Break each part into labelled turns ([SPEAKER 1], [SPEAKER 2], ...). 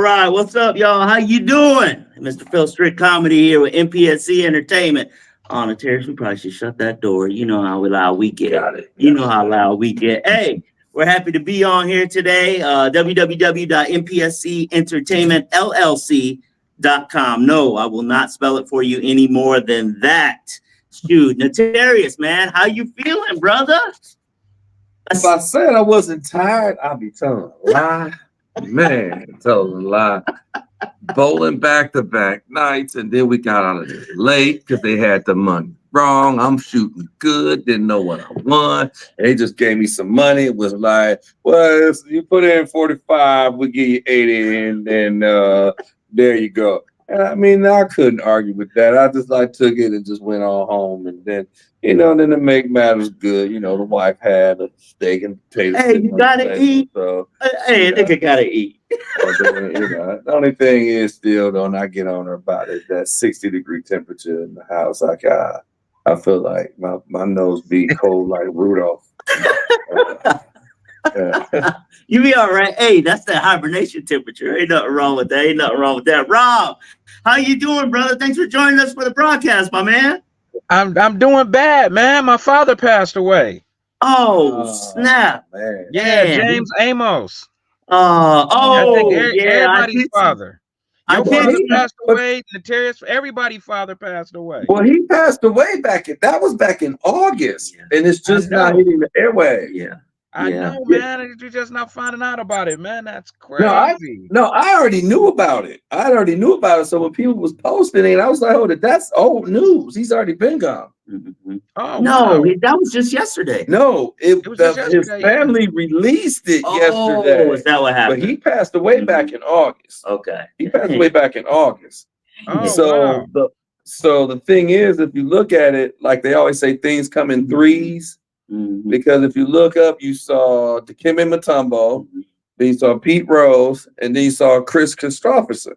[SPEAKER 1] right. What's up, y'all? How you doing? Mr. Phil Strick Comedy here with MPSC Entertainment. On the terrace, we probably should shut that door. You know how loud we get.
[SPEAKER 2] Got it.
[SPEAKER 1] You know how loud we get. Hey, we're happy to be on here today. www.mpscentertainmentllc.com. No, I will not spell it for you any more than that. Shoot, Notarius, man, how you feeling, brother?
[SPEAKER 2] If I said I wasn't tired, I'd be telling a lie. Man, telling a lie. Bowling back-to-back nights, and then we got out of there late because they had the money wrong. I'm shooting good, didn't know what I won. They just gave me some money. It was like, well, you put in 45, we give you 80, and then there you go. And I mean, I couldn't argue with that. I just took it and just went on home. And then, then to make matters good, the wife had a steak and potatoes.
[SPEAKER 1] Hey, you gotta eat.
[SPEAKER 2] So,
[SPEAKER 1] hey, nigga gotta eat.
[SPEAKER 2] The only thing is still, don't I get on her about it, that 60-degree temperature in the house. I feel like my nose be cold like Rudolph.
[SPEAKER 1] You be all right. Hey, that's the hibernation temperature. Ain't nothing wrong with that. Rob, how you doing, brother? Thanks for joining us for the broadcast, my man.
[SPEAKER 3] I'm doing bad, man. My father passed away.
[SPEAKER 1] Oh, snap.
[SPEAKER 2] Man.
[SPEAKER 3] Yeah, James Amos.
[SPEAKER 1] I think
[SPEAKER 3] everybody's father. Your father passed away. Notarius, everybody's father passed away.
[SPEAKER 2] Well, he passed away back in August, and it's just not hitting the airway.
[SPEAKER 1] Yeah.
[SPEAKER 3] I know, man. You're just not finding out about it, man. That's crazy.
[SPEAKER 2] No, I already knew about it. So when people was posting it, I was like, "Oh, that's old news. He's already been gone."
[SPEAKER 1] Mm-hmm. Oh no, that was just yesterday.
[SPEAKER 2] No, his family released it yesterday.
[SPEAKER 1] Is that what happened?
[SPEAKER 2] But he passed away back in August.
[SPEAKER 1] Okay,
[SPEAKER 2] he passed away back in August.
[SPEAKER 3] Oh,
[SPEAKER 2] so the thing is, if you look at it, like they always say, things come in threes. Mm-hmm. Because if you look up, you saw Dikembe Mutombo, then you saw Pete Rose, and then you saw Chris Christopherson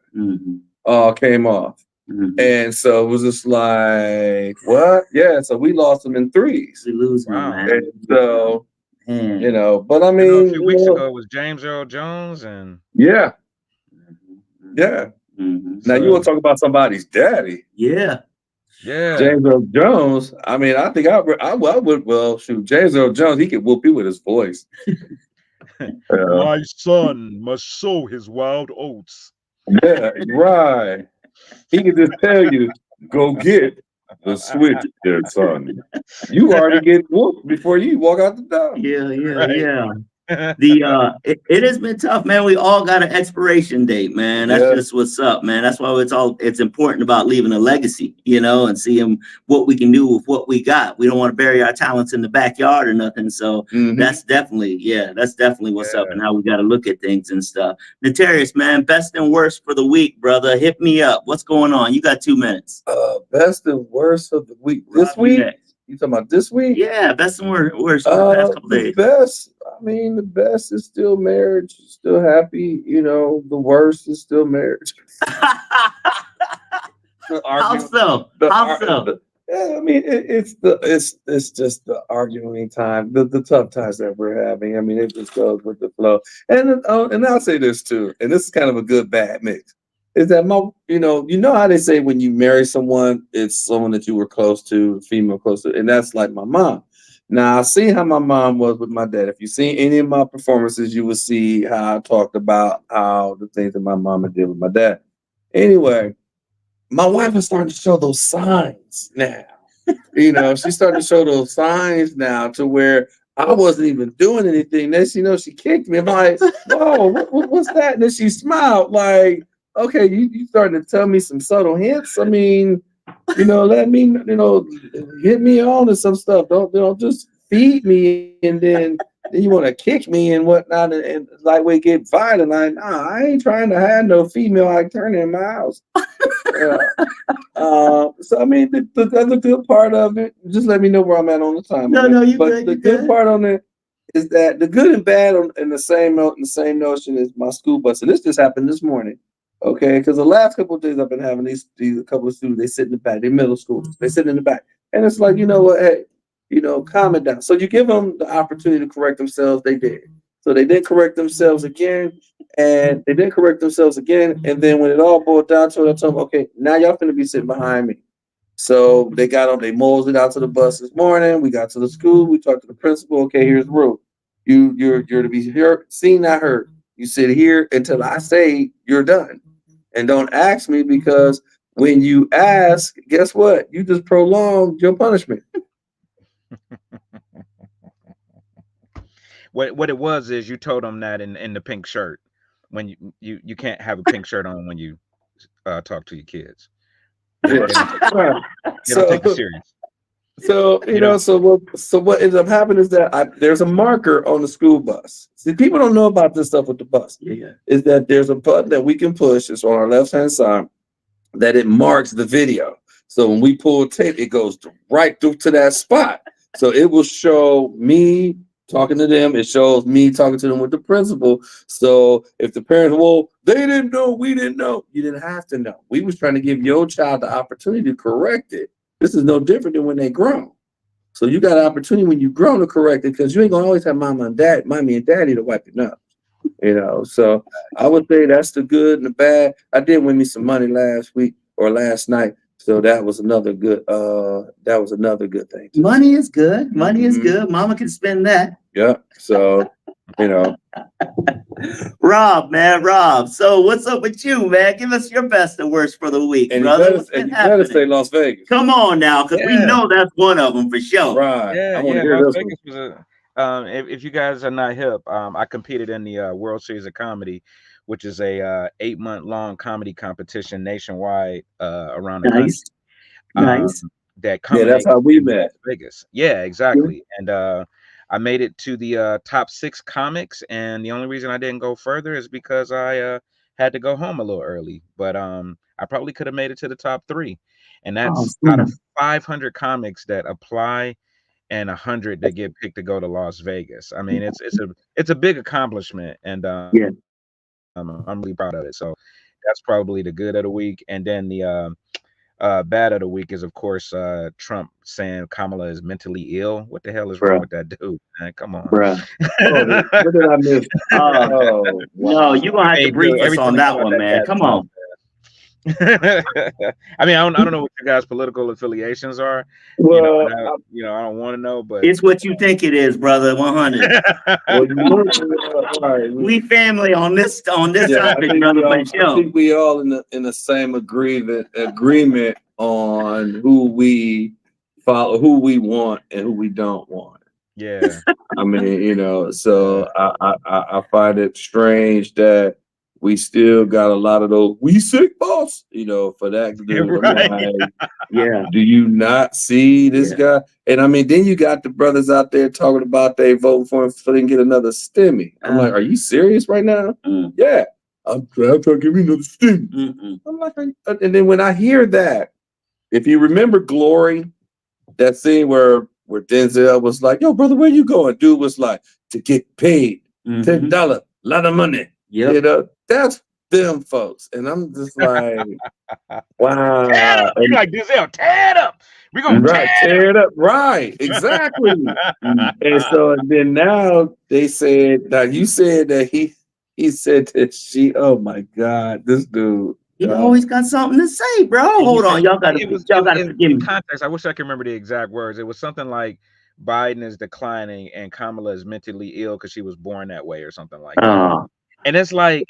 [SPEAKER 2] came off. Mm-hmm. And so it was just like, what? Yeah, so we lost them in threes.
[SPEAKER 1] We lose them, man.
[SPEAKER 2] And so, but I mean,
[SPEAKER 3] a few weeks ago it was James Earl Jones and
[SPEAKER 2] yeah. Mm-hmm. Now you want to talk about somebody's daddy?
[SPEAKER 1] Yeah.
[SPEAKER 2] James Earl Jones. I mean, I think I would. Well, shoot, James Earl Jones, he could whoop you with his voice.
[SPEAKER 3] My son must sow his wild oats.
[SPEAKER 2] Yeah, right. He can just tell you, go get the switch there, son. You already get whooped before you walk out the door.
[SPEAKER 1] Yeah. It has been tough, man. We all got an expiration date, man. That's just what's up, man. That's why it's important about leaving a legacy, and seeing what we can do with what we got. We don't want to bury our talents in the backyard or nothing. So that's definitely what's up and how we got to look at things and stuff. Notarius, man, best and worst for the week, brother. Hit me up. What's going on? You got 2 minutes.
[SPEAKER 2] Best and worst of the week. This week? You talking about this week?
[SPEAKER 1] Yeah, best and worst for the past couple days.
[SPEAKER 2] The best is still marriage, still happy. The worst is still marriage.
[SPEAKER 1] How so?
[SPEAKER 2] Yeah, I mean, it's just the arguing time, the tough times that we're having. I mean, it just goes with the flow. And I'll say this too, and this is kind of a good bad mix. Is that you know how they say when you marry someone, it's someone that you were close to, female close to, and that's like my mom. Now I see how my mom was with my dad. If you see any of my performances, you will see how I talked about how the things that my mama did with my dad. Anyway, my wife is starting to show those signs now. She's starting to show those signs now to where I wasn't even doing anything. Then she kicked me. I'm like, whoa, what's that? And then she smiled like, okay, you starting to tell me some subtle hints. I mean, let me, hit me on to some stuff. Don't just feed me and then you want to kick me and whatnot and like we get violent. Like, nah, I ain't trying to have no female alternative in my house. So I mean, the good part of it. Just let me know where I'm at on the time.
[SPEAKER 1] No, you
[SPEAKER 2] but
[SPEAKER 1] good.
[SPEAKER 2] The good part on it is that the good and bad in the same notion is my school bus, and this just happened this morning. Okay, because the last couple of days I've been having these couple of students, they sit in the back, they're middle schoolers, they sit in the back. And it's like, you know what, hey, calm it down. So you give them the opportunity to correct themselves, they did. So they didn't correct themselves again. And they didn't correct themselves again. And then when it all boiled down to it, I told them, okay, now y'all finna be sitting behind me. So they got on, they moseyed out to the bus this morning. We got to the school. We talked to the principal. Okay, here's the rule. You're to be here, seen, not heard. You sit here until I say you're done. And don't ask me, because when you ask, guess what? You just prolonged your punishment.
[SPEAKER 3] What it was is you told them that in the pink shirt, when you can't have a pink shirt on when you talk to your kids. They don't take it serious.
[SPEAKER 2] So so what ends up happening is that there's a marker on the school bus. See, people don't know about this stuff with the bus.
[SPEAKER 1] Yeah.
[SPEAKER 2] Is that there's a button that we can push. It's on our left hand side that it marks the video. So when we pull tape, it goes right through to that spot. So it will show me talking to them. It shows me talking to them with the principal. So if the parents, well, they didn't know, we didn't know. You didn't have to know. We was trying to give your child the opportunity to correct it. This is no different than when they grown. So you got an opportunity when you grown to correct it, because you ain't gonna always have mommy and daddy to wipe your nose. So I would say that's the good and the bad. I did win me some money last night. So that was another good thing.
[SPEAKER 1] Money is good. Money is good. Mama can spend that.
[SPEAKER 2] Yeah. So,
[SPEAKER 1] Rob. So what's up with you, man? Give us your best and worst for the week,
[SPEAKER 2] and
[SPEAKER 1] brother.
[SPEAKER 2] you better say Las Vegas.
[SPEAKER 1] Come on now, because we know that's one of them for sure.
[SPEAKER 2] Right.
[SPEAKER 3] Yeah. Las Vegas was if you guys are not hip, I competed in the World Series of Comedy, which is a 8-month-long comedy competition nationwide around the country.
[SPEAKER 1] Nice.
[SPEAKER 2] That's how we met.
[SPEAKER 3] Vegas. Yeah, exactly. And I made it to the top 6 comics, and the only reason I didn't go further is because I had to go home a little early. But I probably could have made it to the top 3, and that's out of 500 comics that apply and 100 that get picked to go to Las Vegas. I mean, it's a big accomplishment, and I'm really proud of it. So that's probably the good of the week. And then the bad of the week is, of course, Trump saying Kamala is mentally ill. What the hell is wrong with that dude, man? Come on.
[SPEAKER 1] Bruh.
[SPEAKER 2] What did I miss?
[SPEAKER 1] No, you're going to have to brief us on that one, man. Come on.
[SPEAKER 3] I mean, I don't know what your guys' political affiliations are.
[SPEAKER 2] Well,
[SPEAKER 3] I don't want to know, but
[SPEAKER 1] it's what you think it is, brother. 100. We family on this topic, brother.
[SPEAKER 2] I think we all in the same agreement on who we follow, who we want, and who we don't want.
[SPEAKER 3] Yeah.
[SPEAKER 2] I mean, so I find it strange that we still got a lot of those "we sick boss," for that.
[SPEAKER 1] Right.
[SPEAKER 2] Do you not see this guy? And I mean, then you got the brothers out there talking about they voting for him so they can get another stimmy. I'm like, are you serious right now? Yeah, I'm trying to give me another stimmy. I'm like, and then when I hear that, if you remember Glory, that scene where Denzel was like, "Yo, brother, where you going?" Dude was like, "To get paid, $10, a lot of money."
[SPEAKER 1] Yeah.
[SPEAKER 2] That's them folks. And I'm just like, wow.
[SPEAKER 3] You're like, Denzel, tear it up. We're going to
[SPEAKER 2] tear it up. Right. Exactly. And so then now they said, you said that he said that oh my God, this dude.
[SPEAKER 1] You always got something to say, bro. Hold on. Y'all got to forgive me.
[SPEAKER 3] Context, I wish I could remember the exact words. It was something like Biden is declining and Kamala is mentally ill because she was born that way or something like that. And it's like,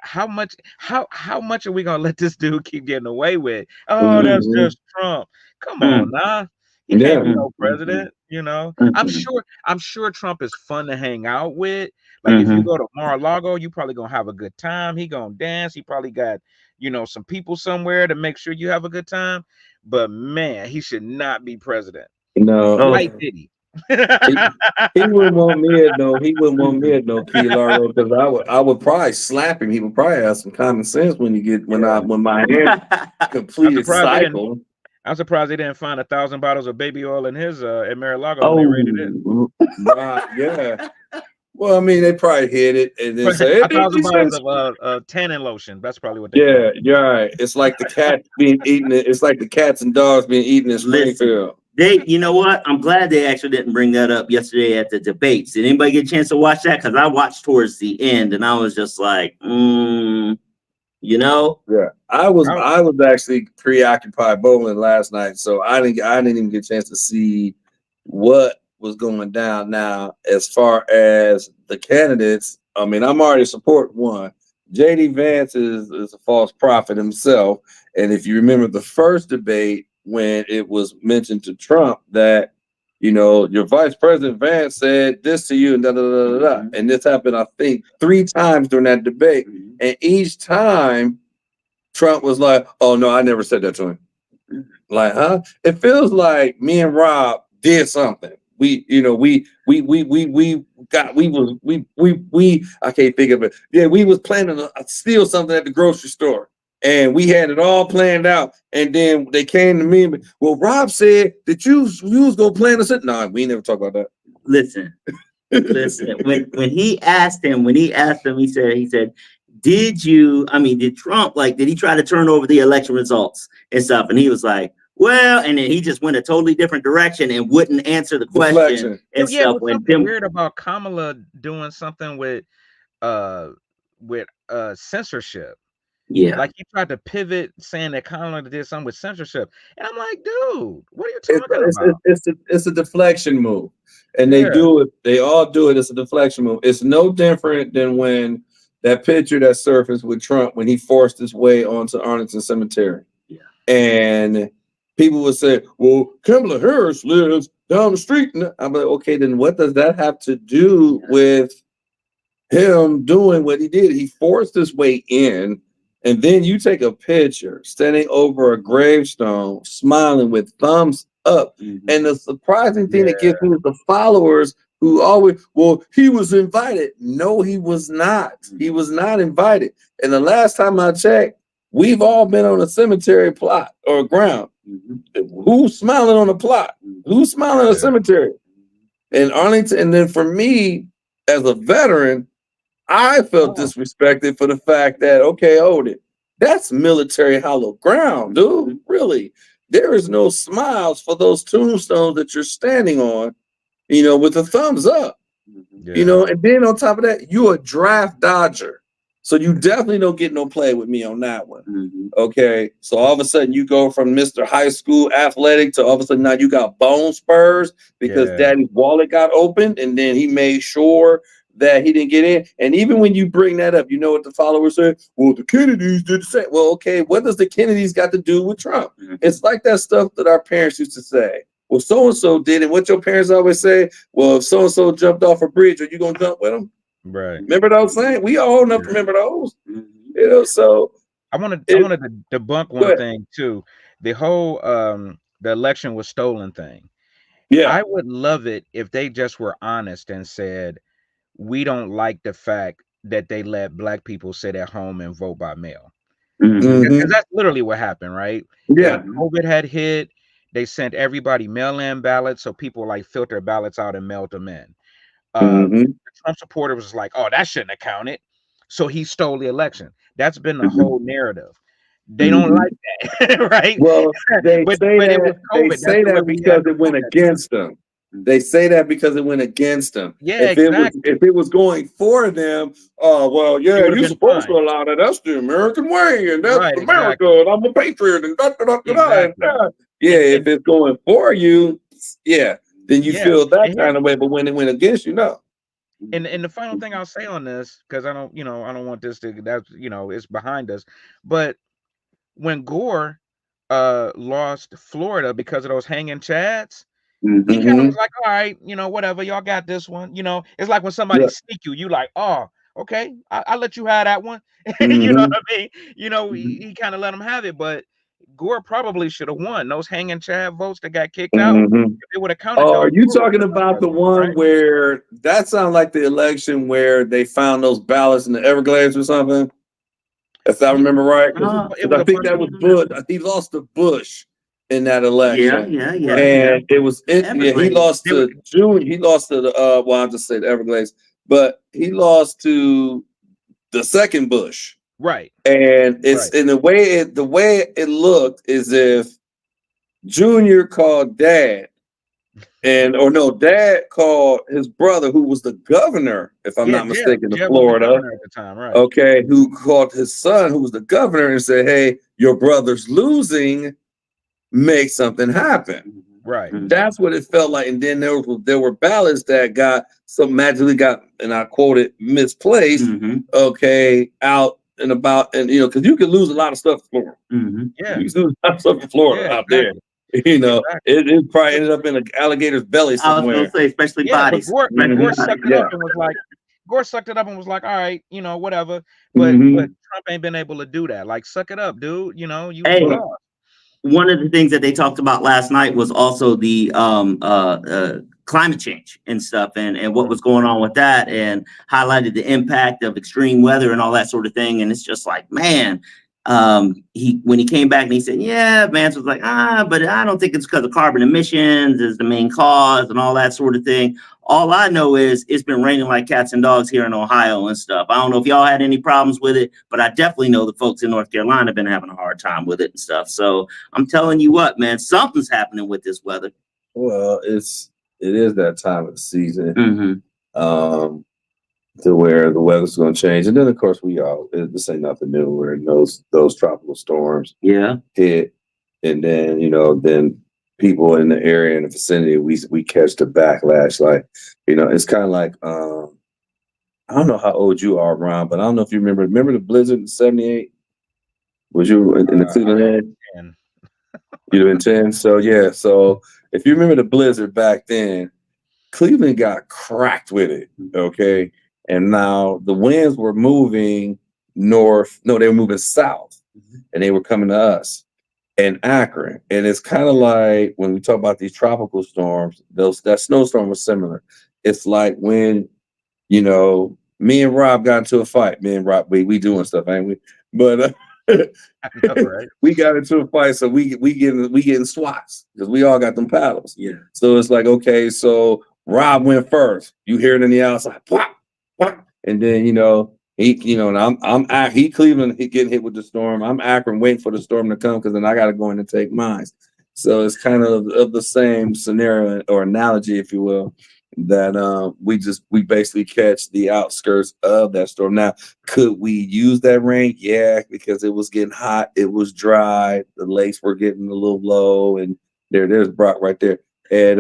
[SPEAKER 3] how much are we gonna let this dude keep getting away with? Oh, that's just Trump. Come on, nah. He can't be no president, I'm sure Trump is fun to hang out with. Like if you go to Mar-a-Lago, you probably gonna have a good time. He gonna dance. He probably got, some people somewhere to make sure you have a good time. But man, he should not be president.
[SPEAKER 2] No,
[SPEAKER 3] like Diddy.
[SPEAKER 2] He wouldn't want me at no Key Largo, because I would probably slap him. He would probably have some common sense when my hair completed cycle.
[SPEAKER 3] I'm surprised they didn't find 1,000 bottles of baby oil in his at Mar-a-Lago when they raided it.
[SPEAKER 2] Yeah. Well, I mean, they probably hid it and then say
[SPEAKER 3] 1,000 bottles of tanning lotion. That's probably what they
[SPEAKER 2] you're right. It's like the cat being eaten. It's like the cats and dogs being eaten in Springfield.
[SPEAKER 1] You know what? I'm glad they actually didn't bring that up yesterday at the debates. Did anybody get a chance to watch that? Because I watched towards the end, and I was just like, you know.
[SPEAKER 2] Yeah, I was actually preoccupied bowling last night, so I didn't even get a chance to see what was going down. Now, as far as the candidates, I mean, I'm already supporting one. JD Vance is a false prophet himself, and if you remember the first debate when it was mentioned to Trump that your Vice President Vance said this to you and da da da da da, and this happened I think 3 times during that debate, and each time Trump was like, "Oh no, I never said that to him." Like, huh? It feels like me and Rob did something. I can't think of it. Yeah, we was planning to steal something at the grocery store, and we had it all planned out. And then they came to me. Well, Rob said that you was gonna plan to sit. No, we never talk about that.
[SPEAKER 1] Listen. When he asked him, he said, did Trump, did he try to turn over the election results and stuff? And he was like, well, and then he just went a totally different direction and wouldn't answer the question and stuff.
[SPEAKER 3] Something weird about Kamala doing something with censorship.
[SPEAKER 1] Yeah,
[SPEAKER 3] like he tried to pivot, saying that Kamala did something with censorship, and I'm like, dude, what are you talking about?
[SPEAKER 2] It's a deflection move, and they do it. They all do it. It's a deflection move. It's no different than when that picture that surfaced with Trump when he forced his way onto Arlington Cemetery.
[SPEAKER 1] Yeah,
[SPEAKER 2] and people would say, "Well, Kamala Harris lives down the street." And I'm like, okay, then what does that have to do with him doing what he did? He forced his way in. And then you take a picture standing over a gravestone, smiling with thumbs up. Mm-hmm. And the surprising thing that gets me is the followers who always, well, he was invited. No, he was not. He was not invited. And the last time I checked, we've all been on a cemetery plot or ground. Mm-hmm. Who's smiling on a plot? Who's smiling on a cemetery? And Arlington, and then for me, as a veteran, I felt disrespected for the fact that, okay, hold it. That's military hollow ground, dude. Really. There is no smiles for those tombstones that you're standing on, with the thumbs up. Yeah. And then on top of that, you're a draft dodger. So you definitely don't get no play with me on that one. Mm-hmm. Okay. So all of a sudden you go from Mr. High School athletic to all of a sudden now you got bone spurs because daddy's wallet got opened and then he made sure that he didn't get in. And even when you bring that up, you know what the followers say? Well, the Kennedys did the same. Well, okay, what does the Kennedys got to do with Trump? Mm-hmm. It's like that stuff that our parents used to say. Well, so-and-so did, and what your parents always say, well, if so-and-so jumped off a bridge, are you going to jump with them? Right. Remember those saying? We all enough to remember those. Mm-hmm. So
[SPEAKER 3] I wanted to debunk one thing too. The whole the election was stolen thing. Yeah. I would love it if they just were honest and said, we don't like the fact that they let Black people sit at home and vote by mail. Mm-hmm. Because that's literally what happened, right? Yeah. When COVID had hit, they sent everybody mail-in ballots, so people filter their ballots out and mailed them in. The Trump supporter was like, oh, that shouldn't have counted. So he stole the election. That's been the whole narrative. They don't like that, right?
[SPEAKER 2] Well, they say that because it went against them. They say that because it went against them.
[SPEAKER 3] Yeah,
[SPEAKER 2] if it was going for them, well, yeah, you're supposed to allow that. That's the American way, and that's America, and I'm a patriot, and if it's going for you, then you feel that kind of way. But when it went against you, no.
[SPEAKER 3] And the final thing I'll say on this, because I don't want this to it's behind us, but when Gore lost Florida because of those hanging chads. Mm-hmm. He kind of was like, all right, whatever, y'all got this one. It's like when somebody sneak you like, oh, okay, I'll let you have that one. Mm-hmm. You know what I mean? He kind of let him have it, but Gore probably should have won those hanging chad votes that got kicked out. If they would have counted.
[SPEAKER 2] Oh, are you talking about the one where that sounded like the election where they found those ballots in the Everglades or something? If I remember right, I think that was Bush. He lost to Bush in that election. Yeah. And it was he lost to June. He lost to the I'll just say the Everglades, but he lost to the second Bush.
[SPEAKER 3] Right.
[SPEAKER 2] And it's in the way it looked as if Junior called Dad. Dad called his brother, who was the governor, if I'm not mistaken, of Florida.
[SPEAKER 3] At the time, right?
[SPEAKER 2] Okay, who called his son, who was the governor, and said, "Hey, your brother's losing. Make something happen."
[SPEAKER 3] Right.
[SPEAKER 2] That's what it felt like. And then there were ballots that magically got, and I quote it, misplaced. Okay, out and about, and because you can lose a lot of stuff in Florida.
[SPEAKER 3] Yeah,
[SPEAKER 2] you can lose a lot of stuff in Florida out there. It probably ended up in an alligator's belly somewhere.
[SPEAKER 1] I was gonna say, especially bodies.
[SPEAKER 3] Gore sucked it up and was like, all right, whatever. But Trump ain't been able to do that. Like, suck it up, dude. You lost.
[SPEAKER 1] One of the things that they talked about last night was also the climate change and stuff, and what was going on with that, and highlighted the impact of extreme weather and all that sort of thing. And it's just like, man, when he came back and he said, yeah, Vance was like, but I don't think it's because of carbon emissions is the main cause and all that sort of thing. All I know is it's been raining like cats and dogs here in Ohio and stuff. I don't know if y'all had any problems with it, but I definitely know the folks in North Carolina have been having a hard time with it and stuff. So I'm telling you what, man, something's happening with this weather.
[SPEAKER 2] Well, it is that time of the season. To where the weather's going to change. And then, of course, this ain't nothing new. Where those tropical storms hit. And then, then people in the area, in the vicinity, we catch the backlash. Like, it's kind of like, I don't know how old you are, Ron, but I don't know if you remember the blizzard in 78? Was you in the Cleveland area? You'd have been 10? So, yeah. So, if you remember the blizzard back then, Cleveland got cracked with it, okay? And now the winds were moving north. No, they were moving south, and they were coming to us in Akron. And it's kind of like when we talk about these tropical storms, that snowstorm was similar. It's like when, me and Rob got into a fight. Me and Rob, we doing stuff, ain't we? But
[SPEAKER 3] right.
[SPEAKER 2] We got into a fight, so we getting swats because we all got them paddles.
[SPEAKER 1] Yeah.
[SPEAKER 2] So it's like, okay, so Rob went first. You hear it in the outside, pop. And then and he Cleveland, he getting hit with the storm. I'm Akron waiting for the storm to come because then I got to go in and take mine. So it's kind of the same scenario or analogy, if you will, that we basically catch the outskirts of that storm. Now, could we use that rain? Yeah, because it was getting hot, it was dry, the lakes were getting a little low, and there's Brock right there. And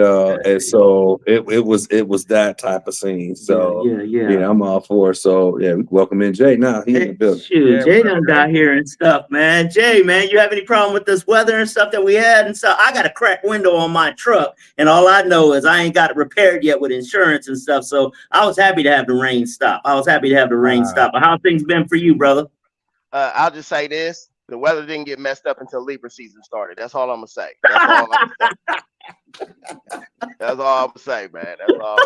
[SPEAKER 2] so it was that type of scene. So yeah, I'm all for it. So yeah, welcome in Jay. Now he in the building.
[SPEAKER 1] Shoot, Jay done got here and stuff, man. Jay, man, you have any problem with this weather and stuff that we had and stuff? I got a cracked window on my truck, and all I know is I ain't got it repaired yet with insurance and stuff. So I was happy to have the rain stop. But how's things been for you, brother?
[SPEAKER 4] I'll just say this: the weather didn't get messed up until Libra season started. That's all I'm gonna say. That's all I'm gonna say, man. That's all.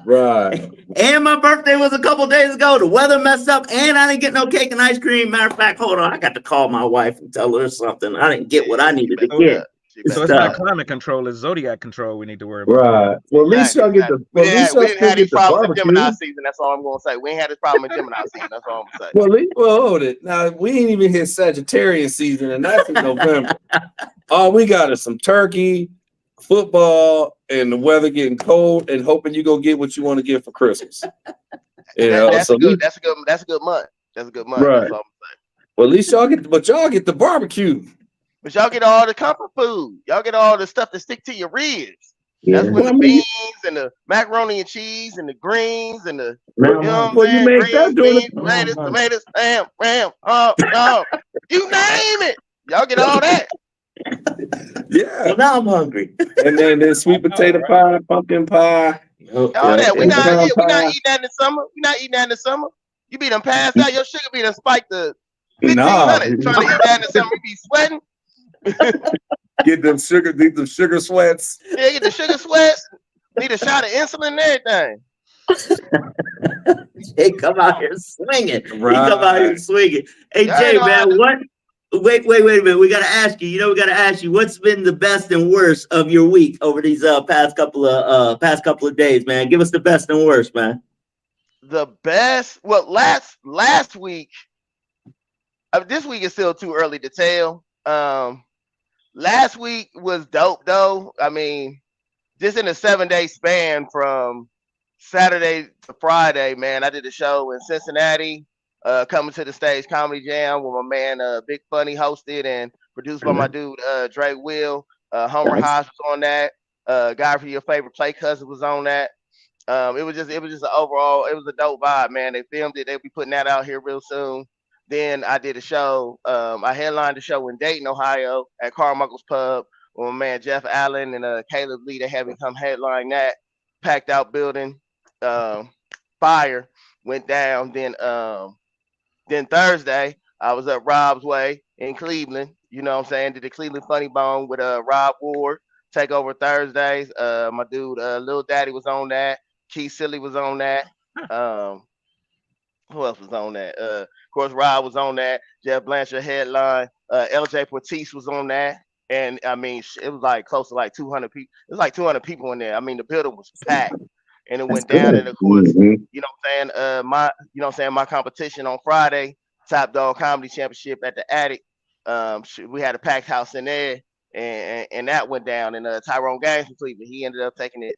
[SPEAKER 2] Right.
[SPEAKER 1] And my birthday was a couple days ago. The weather messed up, and I didn't get no cake and ice cream. Matter of fact, hold on, I got to call my wife and tell her something. I didn't get what I needed to get.
[SPEAKER 3] So it's not climate control; it's zodiac control. We need to worry about.
[SPEAKER 2] Right. Well, at least y'all get the.
[SPEAKER 4] We didn't have these problems in Gemini season. That's all I'm gonna say. We ain't had this problem in Gemini season. That's all I'm gonna say.
[SPEAKER 2] Well, hold it. Now we ain't even hit Sagittarius season, and that's in November. All we got is some turkey, football, and the weather getting cold, and hoping you go get what you want to get for Christmas.
[SPEAKER 4] That's a good month. That's a good month.
[SPEAKER 2] Right. That's all I'm saying. Well, at least y'all get the barbecue.
[SPEAKER 4] But y'all get all the comfort food. Y'all get all the stuff that stick to your ribs. Yeah. That's when the beans and the macaroni and cheese and the greens and the
[SPEAKER 2] you make that doing
[SPEAKER 4] tomatoes, ham, you name it. Y'all get all that.
[SPEAKER 2] Yeah.
[SPEAKER 1] Well, now I'm hungry.
[SPEAKER 2] And then sweet potato pie, pumpkin pie.
[SPEAKER 4] All that. We're not eating that in the summer. We're not eating that in the summer. You be done passed out. Your sugar be done spiked to 1,500. Trying to eat that in the summer, you be sweating.
[SPEAKER 2] Get them sugar sweats.
[SPEAKER 4] Yeah, get the sugar sweats. Need a shot of insulin and everything.
[SPEAKER 1] Jay come out here swinging.
[SPEAKER 2] Right.
[SPEAKER 1] He come out here swinging. Hey, Jay, man, what? Wait a minute. We got to ask you. What's been the best and worst of your week over these past couple of days, man? Give us the best and worst, man.
[SPEAKER 4] The best. Well, last week. This week is still too early to tell. last week was dope though. I mean, just in a 7-day span from Saturday to Friday, man, I did a show in Cincinnati, coming to the stage comedy jam with my man Big Funny hosted and produced by my dude Dre Will. Homer Hodge was on that. Guy for Your Favorite Play Cousin was on that. It was just an overall, it was a dope vibe, man. They filmed it. They'll be putting that out here real soon. Then I did a show. I headlined the show in Dayton, Ohio, at Carmichael's Pub with my man Jeff Allen and Caleb Lee. They had me come headline that. Packed out building. Fire went down. Then Thursday I was up Rob's Way in Cleveland. You know what I'm saying? Did the Cleveland Funny Bone with Rob Ward. Take over Thursdays. My dude Lil Daddy was on that. Keith Silly was on that. Who else was on that? Of course, Rob was on that. Jeff Blanchard headline. LJ Portis was on that. And I mean, it was like close to like 200 people. It was like 200 people in there. I mean, the building was packed. And it went down. And of course, you know what I'm saying? My competition on Friday, Top Dog Comedy Championship at the Attic. We had a packed house in there. And that went down. And Tyrone Gaines from Cleveland, he ended up taking it.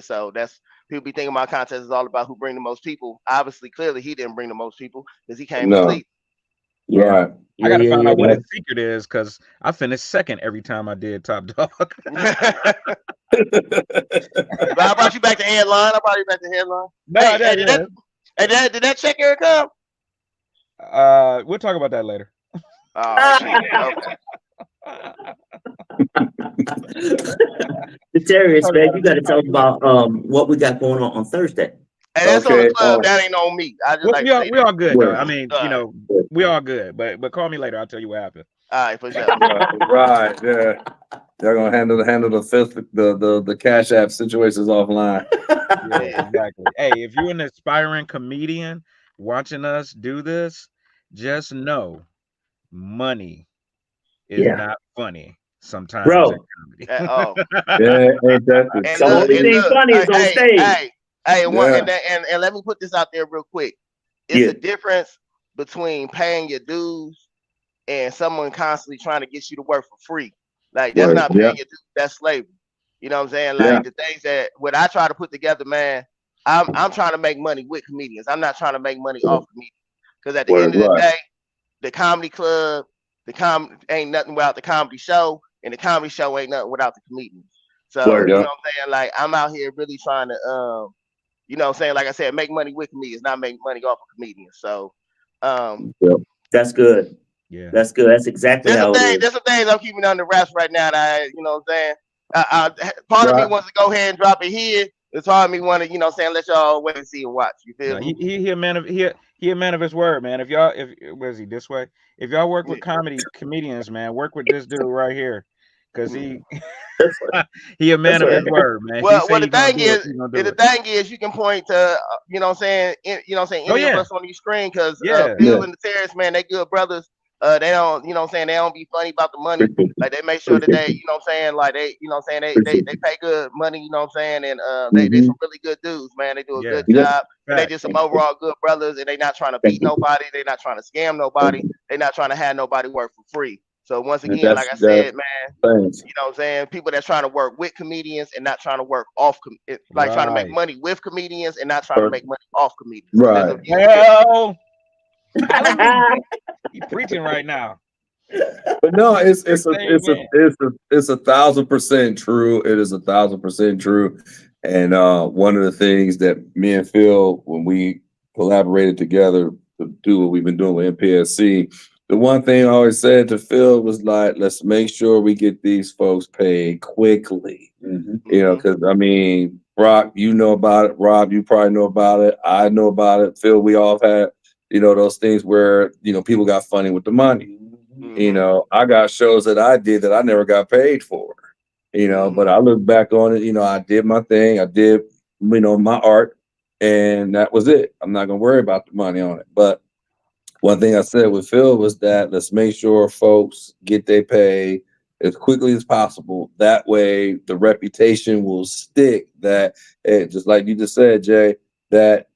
[SPEAKER 4] So that's, people be thinking my contest is all about who bring the most people. Obviously, clearly, he didn't bring the most people because he came to Cleveland.
[SPEAKER 2] Right.
[SPEAKER 3] I gotta find out what his secret is because I finished second every time I did Top Dog.
[SPEAKER 4] But I brought you back to headline. No, did that check here come?
[SPEAKER 3] We'll talk about that later.
[SPEAKER 4] Oh, okay.
[SPEAKER 1] Darius, man, you got to talk about what we got going on Thursday.
[SPEAKER 4] Hey, that's on the club. That ain't on me. I just
[SPEAKER 3] we all good. Though. I mean, we all good. But call me later. I'll tell you what happened.
[SPEAKER 4] All right, for sure.
[SPEAKER 2] Right. Yeah. They're gonna handle the Cash App situations offline.
[SPEAKER 3] Yeah, exactly. Hey, if you're an aspiring comedian watching us do this, just know money is not funny sometimes.
[SPEAKER 1] Bro.
[SPEAKER 4] Oh.
[SPEAKER 2] Yeah, ain't that
[SPEAKER 1] the only thing funny is on stage.
[SPEAKER 4] And let me put this out there real quick. It's a difference between paying your dues and someone constantly trying to get you to work for free. Like that's not paying your dues, that's slavery. You know what I'm saying? Like the things that what I try to put together, man, I'm trying to make money with comedians. I'm not trying to make money off comedians. Because at the end of the day, the comedy club, ain't nothing without the comedy show, and the comedy show ain't nothing without the comedians. So you know what I'm saying? Like I'm out here really trying to you know what I'm saying? Like I said, make money with comedians, not make money off of comedians. So
[SPEAKER 1] that's good.
[SPEAKER 3] Yeah,
[SPEAKER 1] that's good. That's exactly how it is.
[SPEAKER 4] There's some things I'm keeping under wraps right now that you know what I'm saying? Part of me wants to go ahead and drop it here. It's part of me want to, you know what I'm saying, let y'all wait and see and watch. You feel me?
[SPEAKER 3] He a man of his word, man. If where is he this way? If y'all work with comedians, man, work with this dude right here. Because he a man of his word, man.
[SPEAKER 4] Well, the thing is, you can point to, you know what I'm saying, any of us on the screen, because Bill and the Terrence, man, they good brothers. They don't, you know what I'm saying, they don't be funny about the money. Like they make sure that they, you know what I'm saying, like they, you know what I'm saying, they pay good money, you know what I'm saying, and they some really good dudes, man. They do a good job. And they just some overall good brothers, and they not trying to beat nobody, they not trying to scam nobody, they not trying to have nobody work for free. So once again, like I said, man, you know what I'm saying, people that's trying to work with comedians and not trying to work off, trying to make money with comedians and not trying to make money off comedians.
[SPEAKER 2] Right.
[SPEAKER 3] Hell, he's preaching right now.
[SPEAKER 2] But no, it's 1,000% true. It is 1,000% true. And one of the things that me and Phil, when we collaborated together to do what we've been doing with MPSC, the one thing I always said to Phil was like, let's make sure we get these folks paid quickly. You know, because I mean, Brock, you know about it. Rob, you probably know about it. I know about it. Phil, we all had, you know, those things where, you know, people got funny with the money. You know, I got shows that I did that I never got paid for, you know, but I look back on it, you know, I did my thing. I did, you know, my art, and that was it. I'm not going to worry about the money on it. But one thing I said with Phil was that let's make sure folks get their pay as quickly as possible. That way the reputation will stick, that just like you just said, Jay, that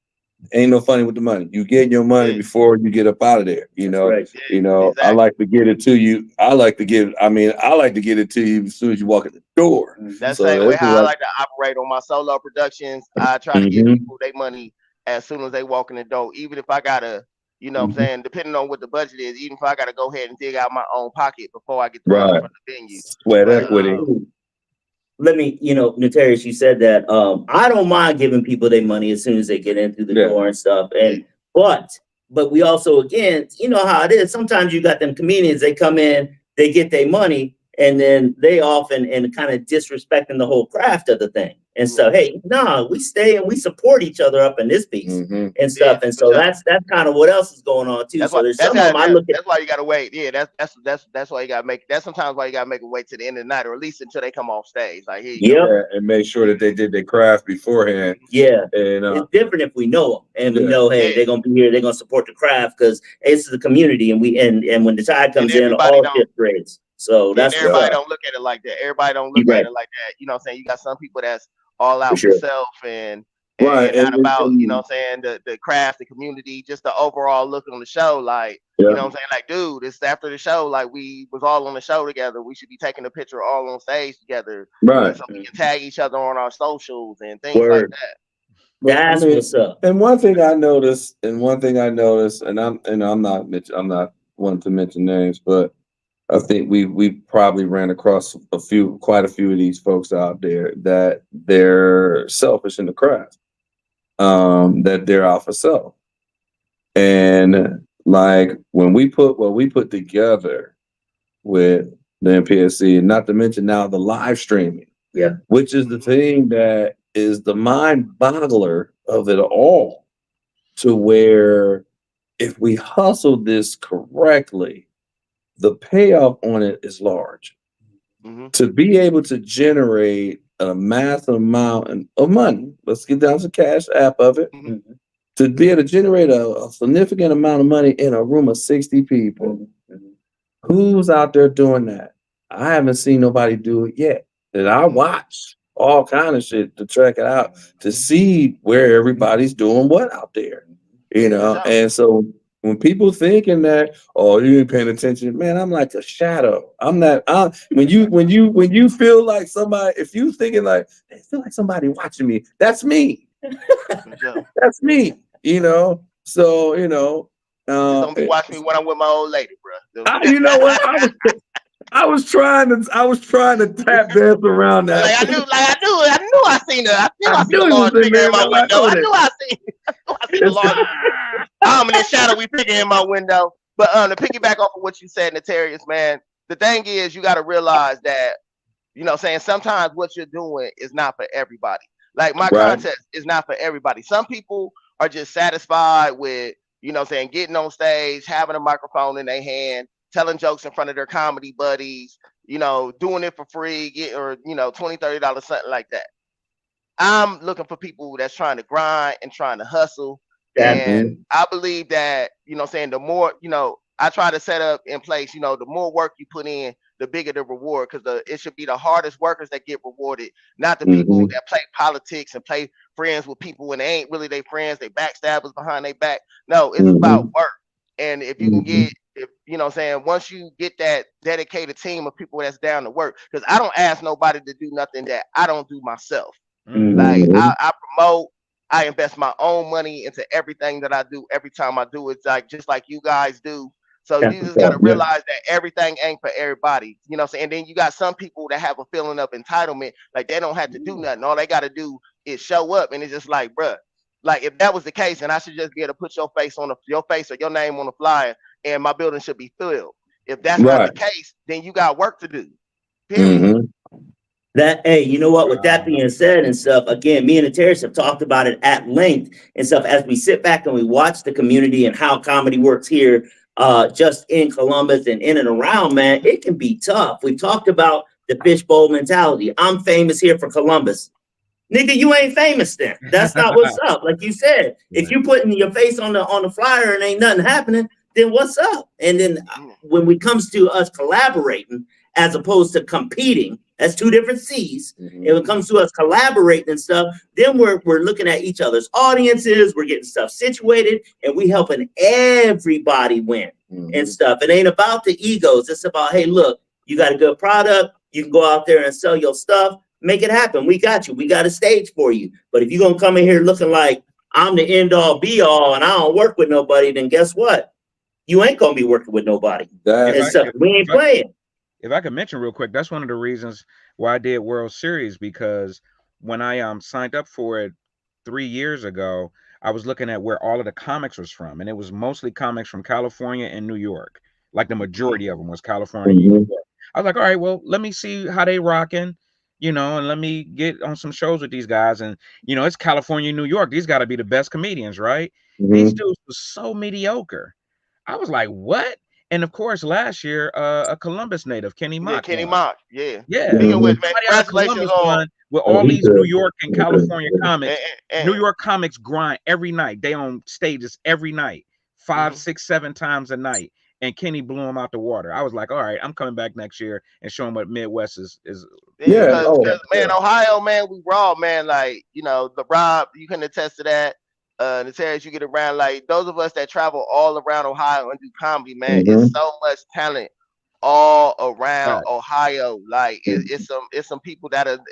[SPEAKER 2] ain't no funny with the money. You get your money before you get up out of there. You know,
[SPEAKER 1] Right.
[SPEAKER 2] Exactly. I like to get it to you. I like to get it to you as soon as you walk in the door.
[SPEAKER 4] That's the same way how I like to operate on my solo productions. I try to give people their money as soon as they walk in the door, even if I gotta, you know what I'm saying, depending on what the budget is, even if I gotta go ahead and dig out my own pocket before I get the money from the venue.
[SPEAKER 2] Sweat equity.
[SPEAKER 1] Let me, Notarius, you said that I don't mind giving people their money as soon as they get in through the door and stuff. And but we also, again, you know how it is. Sometimes you got them comedians, they come in, they get their money, and then they often and kind of disrespecting the whole craft of the thing. And so, hey, we stay and we support each other up in this piece and stuff. And so that's kind of what else is going on too.
[SPEAKER 4] That's
[SPEAKER 1] so there's some of them I look at.
[SPEAKER 4] That's why you gotta wait. Yeah, that's why you gotta make. That's sometimes why you gotta make them wait to the end of the night, or at least until they come off stage. Like here you go.
[SPEAKER 2] And make sure that they did their craft beforehand.
[SPEAKER 1] Yeah,
[SPEAKER 2] and
[SPEAKER 1] it's different if we know them and we know, hey, they're gonna be here, they're gonna support the craft because it's the community, and when the tide comes in, all shit trades. So that's
[SPEAKER 4] everybody don't look at it like that. Everybody don't look at it like that. You know what I'm saying? You got some people that's all out for self and not about, you know what I'm saying, the craft, the community, just the overall look on the show. Like, you know what I'm saying? Like, dude, it's after the show, like we was all on the show together. We should be taking a picture all on stage together.
[SPEAKER 2] Right.
[SPEAKER 4] So we can tag each other on our socials and things like that.
[SPEAKER 1] That's what's up.
[SPEAKER 2] And one thing I noticed, and I'm not wanting to mention names, but I think we probably ran across quite a few of these folks out there that they're selfish in the craft, that they're out for self. And like when we put what we put together with the MPSC, and not to mention now the live streaming, which is the thing that is the mind boggler of it all, to where if we hustle this correctly, the payoff on it is large. To be able to generate a massive amount of money, let's get down to the cash app of it, to be able to generate a significant amount of money in a room of 60 people. Who's out there doing that? I haven't seen nobody do it yet. And I watch all kind of shit to check it out, to see where everybody's doing what out there, and so when people thinking that, you ain't paying attention, man, I'm like a shadow. I'm not. When you feel like somebody, if you thinking like, I feel like somebody watching me, that's me. That's me. So
[SPEAKER 4] don't be watching me when I'm with my old lady, bro.
[SPEAKER 2] You know what? I was trying to tap dance around that.
[SPEAKER 4] I knew I seen her. I knew the Lord figure in my window. I knew I seen the Lord. I'm in the shadow. We picking in my window. But to piggyback off of what you said, Notarius, man, the thing is, you got to realize that, sometimes what you're doing is not for everybody. Like my contest is not for everybody. Some people are just satisfied with, getting on stage, having a microphone in their hand, telling jokes in front of their comedy buddies, doing it for free, $20, $30, something like that. I'm looking for people that's trying to grind and trying to hustle. And I believe that, the more, I try to set up in place, the more work you put in, the bigger the reward, because it should be the hardest workers that get rewarded, not the people that play politics and play friends with people when they ain't really their friends, they backstabbers behind their back. No, it's about work. And if you can get, once you get that dedicated team of people that's down to work, because I don't ask nobody to do nothing that I don't do myself. Like I promote, I invest my own money into everything that I do. Every time I do, it's like just like you guys do. So you just got to realize that everything ain't for everybody. And then you got some people that have a feeling of entitlement, like they don't have to do nothing. All they got to do is show up. And it's just like, bruh, like if that was the case, and I should just be able to put your face or your name on the flyer, and my building should be filled. If that's not the case, then you got work to do. Period.
[SPEAKER 1] You know what, with that being said and stuff, again, me and Notarius have talked about it at length and stuff as we sit back and we watch the community and how comedy works here, just in Columbus and in and around, man. It can be tough. We've talked about the fishbowl mentality. I'm famous here for Columbus. Nigga, you ain't famous then. That's not what's up. Like you said, if you putting your face on the flyer and ain't nothing happening, then what's up? And then when it comes to us collaborating as opposed to competing. That's two different C's.
[SPEAKER 2] Mhm.
[SPEAKER 1] When it comes to us collaborating and stuff, then we're looking at each other's audiences, we're getting stuff situated, and we helping everybody win and stuff. It ain't about the egos. It's about, hey, look, you got a good product. You can go out there and sell your stuff. Make it happen. We got you. We got a stage for you. But if you're going to come in here looking like I'm the end all be all and I don't work with nobody, then guess what? You ain't going to be working with nobody. And stuff. We ain't playing.
[SPEAKER 3] If I could mention real quick, that's one of the reasons why I did World Series, because when I signed up for it 3 years ago, I was looking at where all of the comics was from, and it was mostly comics from California and New York. Like the majority of them was California.
[SPEAKER 2] Mhm.
[SPEAKER 3] New York. I was like, all right, well, let me see how they rocking, and let me get on some shows with these guys. And it's California, New York. These got to be the best comedians, right? These dudes were so mediocre. I was like, what? And of course, last year, a Columbus native, Kenny Mock.
[SPEAKER 4] Kenny Mock, yeah.
[SPEAKER 3] Yeah.
[SPEAKER 4] Speaking of which, man,
[SPEAKER 3] Somebody out of
[SPEAKER 4] congratulations
[SPEAKER 3] Columbus won with all these New York and California comics. New York comics grind every night. They on stages every night, 5, 6, 7 times a night. And Kenny blew him out the water. I was like, all right, I'm coming back next year and showing what Midwest is.
[SPEAKER 4] Yeah, because man, Ohio, man, we raw, man. Like, the Rob, you can attest to that. The Terrence, you get around, like those of us that travel all around Ohio and do comedy, man, it's so much talent all around Ohio. Like it's some people that'll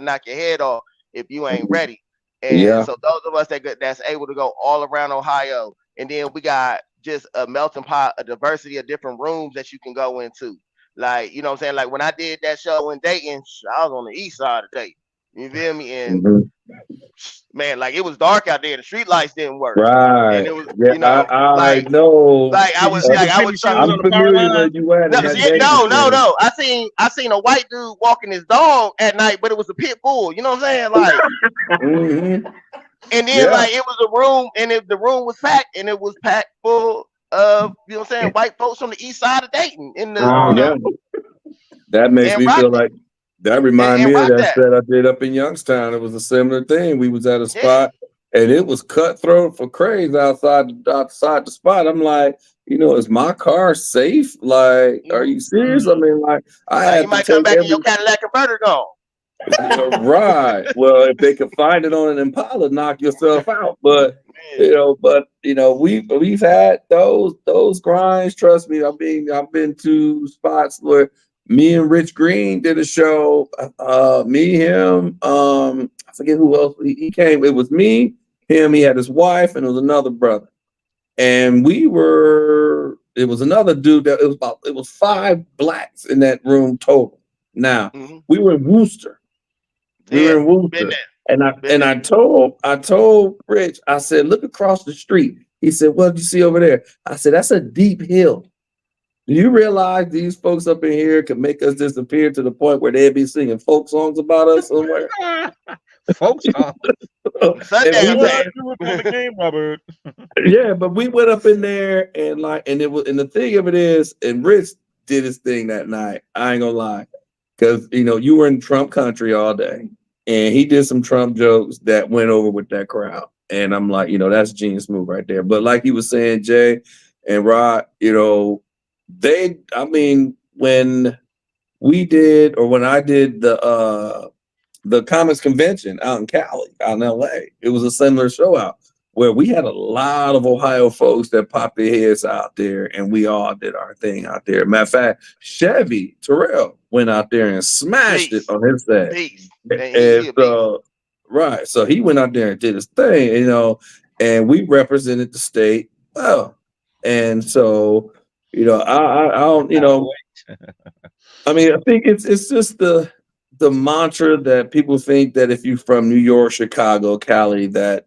[SPEAKER 4] knock your head off if you ain't ready. And so those of us that's able to go all around Ohio, and then we got just a melting pot, a diversity of different rooms that you can go into. Like, you know what I'm saying? Like when I did that show in Dayton, I was on the east side of Dayton. You feel me? And man, like it was dark out there. The street lights didn't work.
[SPEAKER 2] Right.
[SPEAKER 4] And it was,
[SPEAKER 2] I know.
[SPEAKER 4] Like I was
[SPEAKER 2] I'm familiar where you at.
[SPEAKER 4] No. I seen a white dude walking his dog at night, but it was a pit bull. You know what I'm saying? Like, and then like it was a room, and the room was packed, and it was packed full of white folks on the east side of Dayton.
[SPEAKER 2] That makes me feel like. That reminds me of that set I did up in Youngstown. It was a similar thing. We was at a spot and it was cutthroat for craze outside the spot. I'm like, is my car safe? Like, are you serious? I mean, like,
[SPEAKER 4] you might come back and your Cadillac converter gone.
[SPEAKER 2] Right. Well, if they could find it on an Impala, knock yourself out. But we've had those grinds. Trust me. I've been to spots where me and Rich Green did a show. Me, him, I forget who else he came. It was me, him, he had his wife, and it was another brother. And it was another dude it was 5 blacks in that room total. Now, we were in Worcester. And I told Rich, I said, look across the street. He said, what did you see over there? I said, that's a deep hill. Do you realize these folks up in here can make us disappear to the point where they'd be singing folk songs about us somewhere?
[SPEAKER 3] Folk songs.
[SPEAKER 2] Yeah, but we went up in there and the thing of it is, and Rich did his thing that night. I ain't gonna lie, because you were in Trump country all day, and he did some Trump jokes that went over with that crowd, and I'm like, that's a genius move right there. But like he was saying, Jay and Rod, when I did the comics convention out in Cali, out in LA, it was a similar show out where we had a lot of Ohio folks that popped their heads out there, and we all did our thing out there. Matter of fact, Chevy Terrell went out there and smashed it on his set. So he went out there and did his thing, and we represented the state well. And so, I don't, I mean, I think it's just the mantra that people think that if you're from New York, Chicago, Cali, that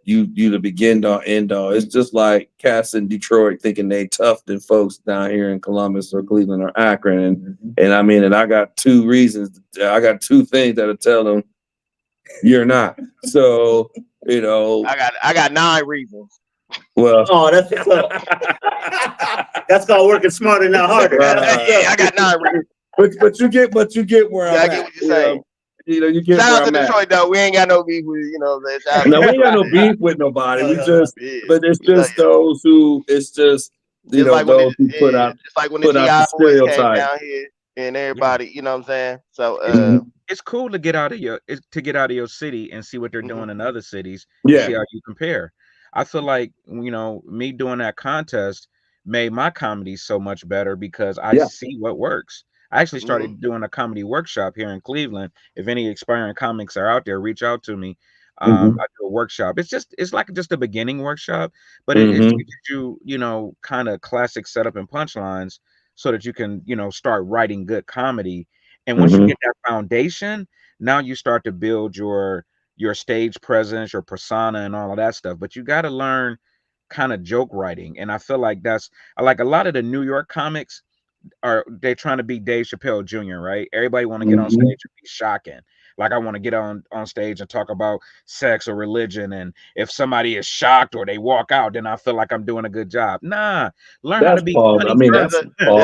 [SPEAKER 2] you the begin all end all. It's just like cats in Detroit thinking they tough than folks down here in Columbus or Cleveland or Akron. And I got 2 reasons. I got 2 things that'll tell them you're not. So,
[SPEAKER 4] I got 9 reasons.
[SPEAKER 2] Well,
[SPEAKER 1] that's called working smarter, not harder.
[SPEAKER 4] I got 9 reasons.
[SPEAKER 2] But you get where I'm at.
[SPEAKER 4] I get what you're saying.
[SPEAKER 2] You get
[SPEAKER 4] shout out to
[SPEAKER 2] Detroit
[SPEAKER 4] at. Though. We ain't got no beef with
[SPEAKER 2] No, we ain't got no beef with nobody. But it's just those who those who put out
[SPEAKER 4] just like when the GI boys came down here and everybody, you know what I'm saying? So
[SPEAKER 3] it's cool to get out of your city and see what they're doing in other cities and
[SPEAKER 2] Yeah.
[SPEAKER 3] see how you compare. I feel like, me doing that contest made my comedy so much better because I see what works. I actually started doing a comedy workshop here in Cleveland. If any aspiring comics are out there, reach out to me. I do a workshop. It's like just a beginning workshop, but it teaches you, kind of classic setup and punchlines so that you can, start writing good comedy. And once you get that foundation, now you start to build your stage presence, your persona, and all of that stuff. But you got to learn kind of joke writing, and I feel like that's like a lot of the New York comics they're trying to be Dave Chappelle Jr., right? Everybody want to get on stage and be shocking. Like I want to get on stage and talk about sex or religion, and if somebody is shocked or they walk out, then I feel like I'm doing a good job. Nah, learn how to be funny.
[SPEAKER 4] There's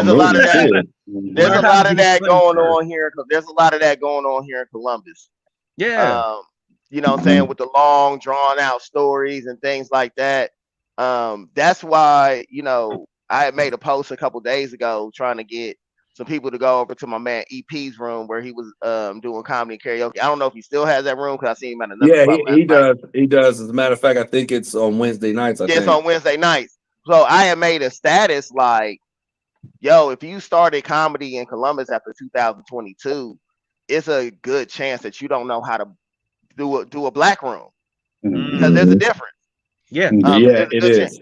[SPEAKER 4] a lot of that. There's a lot of that going on here. There's a lot of that going on here in Columbus.
[SPEAKER 3] Yeah.
[SPEAKER 4] You know what I'm saying, with the long drawn out stories and things like that. That's why, I had made a post a couple days ago trying to get some people to go over to my man EP's room where he was doing comedy and karaoke. I don't know if he still has that room because I seen him at another club
[SPEAKER 2] he does. He does. As a matter of fact, I think it's on Wednesday nights.
[SPEAKER 4] It's on Wednesday nights. So I had made a status like, yo, if you started comedy in Columbus after 2022, it's a good chance that you don't know how to do a black room because there's a difference.
[SPEAKER 3] Yeah,
[SPEAKER 2] it is.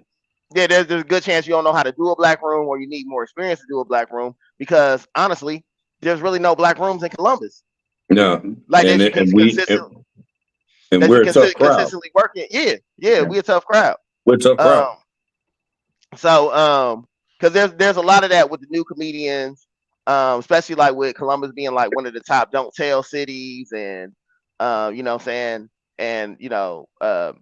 [SPEAKER 4] Yeah, there's a good chance you don't know how to do a black room, or you need more experience to do a black room. Because honestly, there's really no black rooms in Columbus.
[SPEAKER 2] No,
[SPEAKER 4] like we're a tough crowd. Consistently working. Yeah, we're a tough crowd.
[SPEAKER 2] We're a tough crowd.
[SPEAKER 4] Because there's a lot of that with the new comedians, especially like with Columbus being like one of the top don't tell cities, and you know what I'm saying. And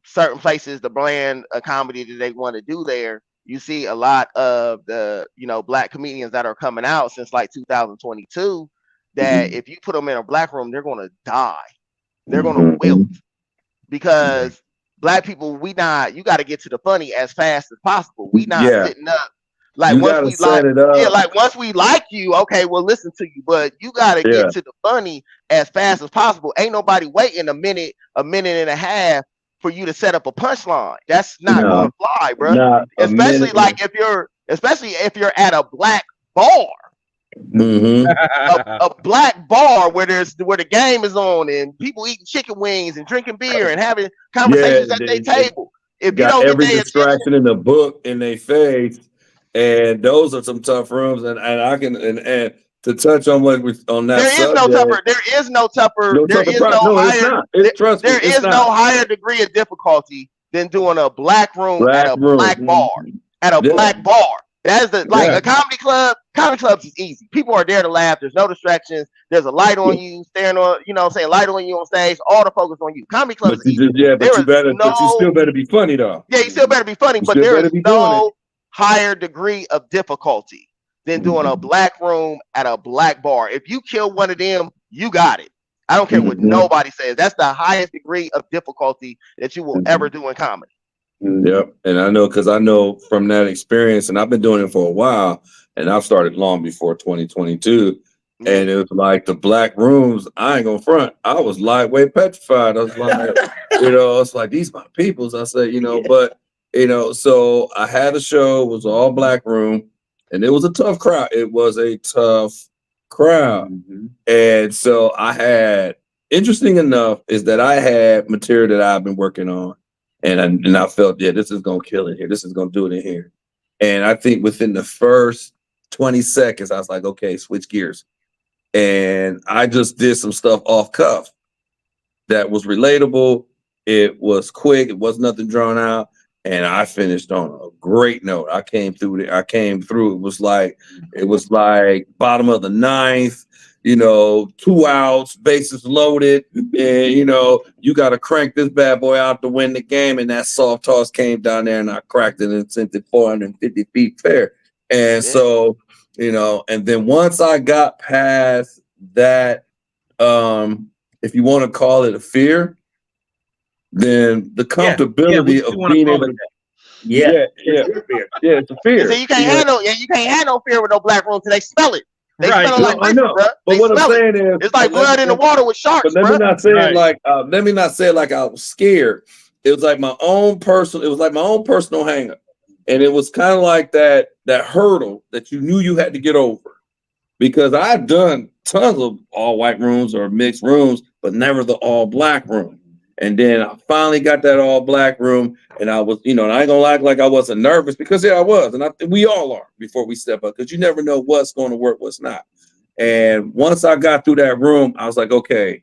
[SPEAKER 4] certain places, the brand of comedy that they want to do there, you see a lot of the black comedians that are coming out since like 2022. That if you put them in a black room, they're going to die. They're going to wilt because black people, you got to get to the funny as fast as possible. We not sitting up. Like once we like you, okay, we'll listen to you, but you gotta get to the funny as fast as possible. Ain't nobody waiting a minute and a half for you to set up a punchline. That's not gonna fly, bro. Especially if you're at a black bar. A black bar where the game is on and people eating chicken wings and drinking beer and having conversations at their table. If you don't
[SPEAKER 2] every distraction in the book in their face. And those are some tough rooms, and I can and to touch on what we on that.
[SPEAKER 4] There is no tougher. There is no higher degree of difficulty than doing a black room at a black bar. At a black bar. That is a comedy club. Comedy clubs is easy. People are there to laugh. There's no distractions. There's a light on you, staring on, light on you on stage. All the focus on you. Comedy clubs is easy.
[SPEAKER 2] But you still better be funny though.
[SPEAKER 4] Yeah, you still better be funny. But there is no higher degree of difficulty than doing a black room at a black bar. If you kill one of them, you got it. I don't care what nobody says. That's the highest degree of difficulty that you will ever do in comedy.
[SPEAKER 2] Yep. And I know from that experience, and I've been doing it for a while, and I've started long before 2022. And it was like the black rooms, I ain't gonna front. I was lightweight petrified. I was like, it's like these my peoples. I said, but so I had a show, it was all black room, and it was a tough crowd. It was a tough crowd. And so interesting enough is that I had material that I've been working on, and I felt, this is going to kill it here. This is going to do it in here. And I think within the first 20 seconds, I was like, okay, switch gears. And I just did some stuff off cuff that was relatable. It was quick. It was nothing drawn out. And I finished on a great note. I came through. It was like bottom of the ninth, 2 outs, bases loaded, and you got to crank this bad boy out to win the game. And that soft toss came down there, and I cracked it and sent it 450 feet fair. And so, and then once I got past that, if you want to call it a fear, then the comfortability of being able to, it's a fear.
[SPEAKER 4] So you can't have no fear with no black room till they smell it. They
[SPEAKER 3] Right.
[SPEAKER 4] smell like
[SPEAKER 2] I
[SPEAKER 4] liquor,
[SPEAKER 2] know.
[SPEAKER 4] bro.
[SPEAKER 2] But
[SPEAKER 4] They
[SPEAKER 2] what I'm
[SPEAKER 4] smell it.
[SPEAKER 2] saying is,
[SPEAKER 4] It's like blood in the water with sharks,
[SPEAKER 2] but let me
[SPEAKER 4] bro.
[SPEAKER 2] not say
[SPEAKER 3] Right.
[SPEAKER 2] it like let me not say it like I was scared. It was like my own personal. It was like my own personal hang up, and it was kind of like that hurdle that you knew you had to get over. Because I've done tons of all white rooms or mixed rooms, but never the all black room. And then I finally got that all black room, and I was, and I ain't gonna act like I wasn't nervous because I was, and we all are before we step up, because you never know what's going to work, what's not. And once I got through that room, I was like, okay,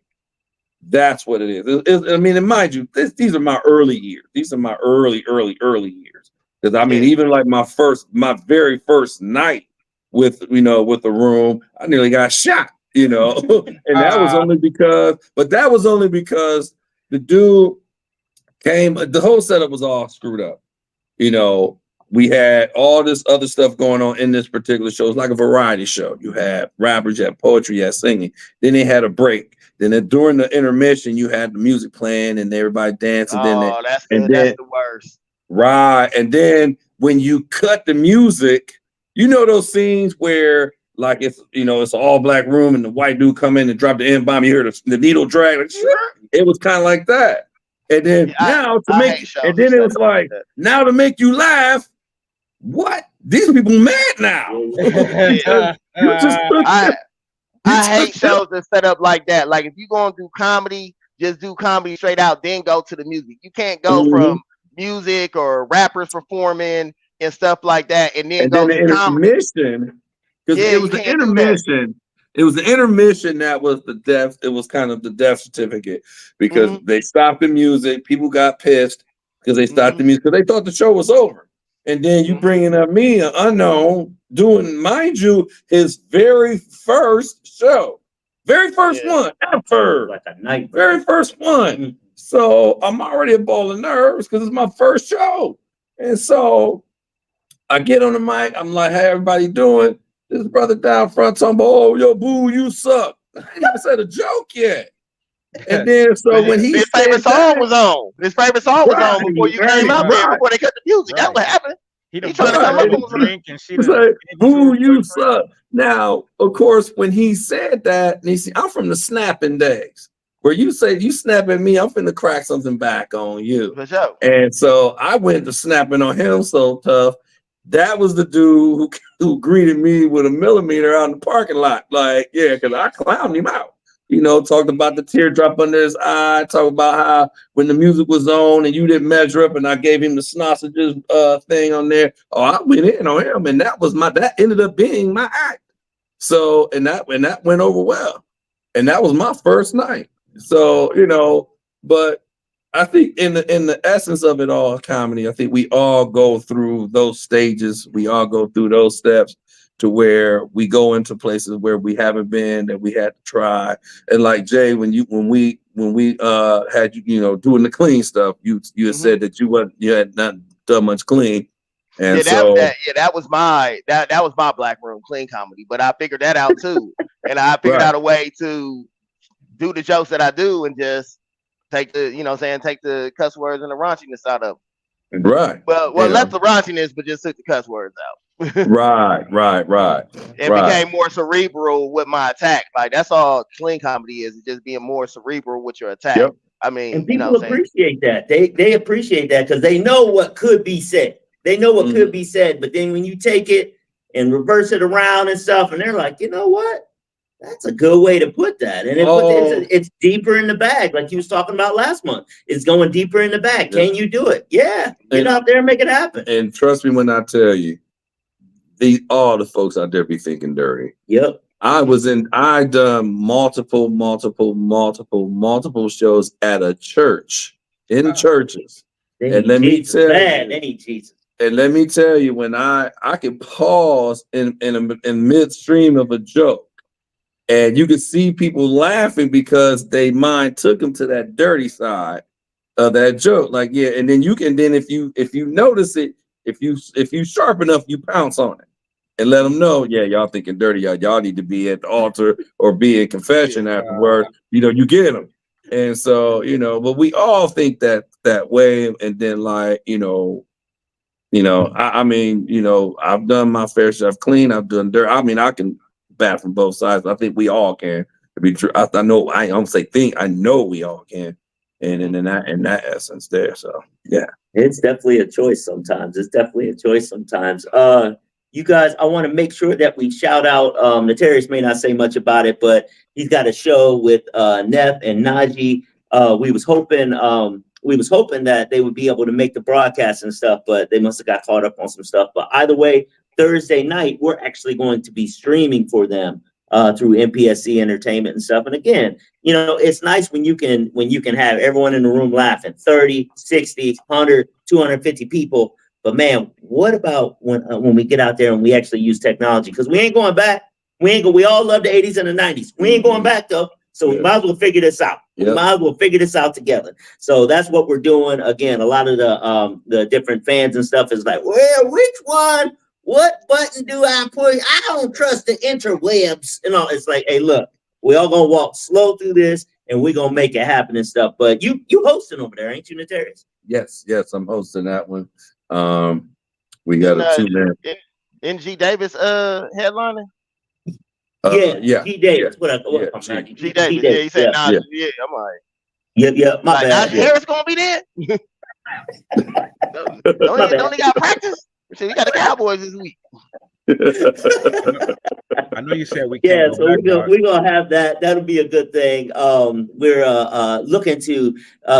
[SPEAKER 2] that's what it is. I mean, and mind you, these are my early years. These are my early years. Because I mean, even like my very first night with the room, I nearly got shot. And that was only because the dude came. The whole setup was all screwed up. We had all this other stuff going on in this particular show. It's like a variety show. You had rappers, you had poetry, you had singing. Then they had a break. Then during the intermission, you had the music playing and everybody dancing.
[SPEAKER 4] That's good. That's the worst.
[SPEAKER 2] Right. And then when you cut the music, those scenes where like it's an all black room and the white dude come in and drop the N-bomb, you hear the needle drag. Like, it was kind of like that. And then it was like, now to make you laugh, what? These people mad now.
[SPEAKER 4] I hate shows that set up like that. Like if you're gonna do comedy, just do comedy straight out, then go to the music. You can't go from music or rappers performing and stuff like that, and then go to comedy.
[SPEAKER 2] Because it was the intermission. It was the intermission that was the death. It was kind of the death certificate because they stopped the music. People got pissed because they stopped the music because they thought the show was over. And then you bringing up me, an unknown, doing, mind you, his very first show. Very first one ever.
[SPEAKER 1] Like a night.
[SPEAKER 2] Very first one. So I'm already a ball of nerves because it's my first show. And so I get on the mic. I'm like, hey, everybody doing? This brother down front talking about, oh, yo, boo, you suck. I ain't even said a joke yet. And then so when his
[SPEAKER 4] favorite song was on. His favorite song was on before you came out there, before they cut the music. That's what happened.
[SPEAKER 3] He trying to come up with a drink and she
[SPEAKER 2] like, boo, you suck. Now, of course, when he said that, and I'm from the snapping days. Where you say you snap at me, I'm finna crack something back on you.
[SPEAKER 4] For sure.
[SPEAKER 2] And so I went to snapping on him so tough. That was the dude who greeted me with a millimeter out in the parking lot. Like, yeah, because I clowned him out. Talked about the teardrop under his eye, talked about how when the music was on and you didn't measure up and I gave him the sausages thing on there. Oh, I went in on him, and that ended up being my act. So, and that went over well. And that was my first night. So, but I think in the essence of it all, comedy, I think we all go through those stages. We all go through those steps to where we go into places where we haven't been, that we had to try. And like Jay, when we had doing the clean stuff, you had said that you had not done much clean. And
[SPEAKER 4] that was my black room, clean comedy. But I figured that out too. And I figured out a way to do the jokes that I do and just take the, take the cuss words and the raunchiness out of them.
[SPEAKER 2] Right.
[SPEAKER 4] Well, left the raunchiness, but just took the cuss words out.
[SPEAKER 2] Right.
[SPEAKER 4] It became more cerebral with my attack. Like that's all clean comedy is just being more cerebral with your attack.
[SPEAKER 2] Yep.
[SPEAKER 4] I mean,
[SPEAKER 1] and people appreciate that. They appreciate that because they know what could be said. They know what could be said, but then when you take it and reverse it around and stuff, and they're like, you know what? That's a good way to put that. And it's deeper in the bag, like you was talking about last month. It's going deeper in the bag. Can you do it? Yeah. Get out there and make it happen.
[SPEAKER 2] And trust me when I tell you, all the folks out there be thinking dirty.
[SPEAKER 1] Yep.
[SPEAKER 2] I done multiple shows at a church, in churches. And let me tell you, and let me tell you, when I could pause in midstream of a joke, and you could see people laughing because they mind took them to that dirty side of that joke. Like, yeah, and then if you notice it, if you sharp enough, you pounce on it and let them know, yeah, y'all thinking dirty, y'all need to be at the altar or be in confession afterward. You get them. And so, but we all think that way. And then like, I mean, I've done my fair share. I've cleaned, I've done dirt. I mean, I can bad from both sides. I think we all can. To be true, I know. I don't say think. I know we all can, and in that essence there. So yeah,
[SPEAKER 1] it's definitely a choice sometimes. It's definitely a choice sometimes. You guys, I want to make sure that we shout out. Notarius may not say much about it, but he's got a show with Neff and Najee. We was hoping that they would be able to make the broadcast and stuff, but they must have got caught up on some stuff. But either way, Thursday night we're actually going to be streaming for them through MPSC Entertainment and stuff. And again, you know, it's nice when you can have everyone in the room laughing, 30, 60, 100, 250 people. But man, what about when we get out there and we actually use technology? Because we ain't going back. We all love the 80s and the 90s. We ain't going back though. So we might as well figure this out. We might as well figure this out together. So that's what we're doing. Again, a lot of the different fans and stuff is like, well, which one? What button do I push? I don't trust the interwebs. You know, it's like, hey, look, we all gonna walk slow through this and we're gonna make it happen and stuff. But you hosting over there, ain't you, Notarius?
[SPEAKER 2] yes, I'm hosting that one. We got a 2-man.
[SPEAKER 4] NG Davis headlining.
[SPEAKER 1] G Davis.
[SPEAKER 4] G Davis. Yeah, he said nah. Yeah, I'm like,
[SPEAKER 1] yeah. My bad.
[SPEAKER 4] Harris gonna be there. don't he got practice? So we got the Cowboys this week.
[SPEAKER 3] I know you said we can't.
[SPEAKER 1] Yeah, so we're gonna have that. That'll be a good thing. We're looking to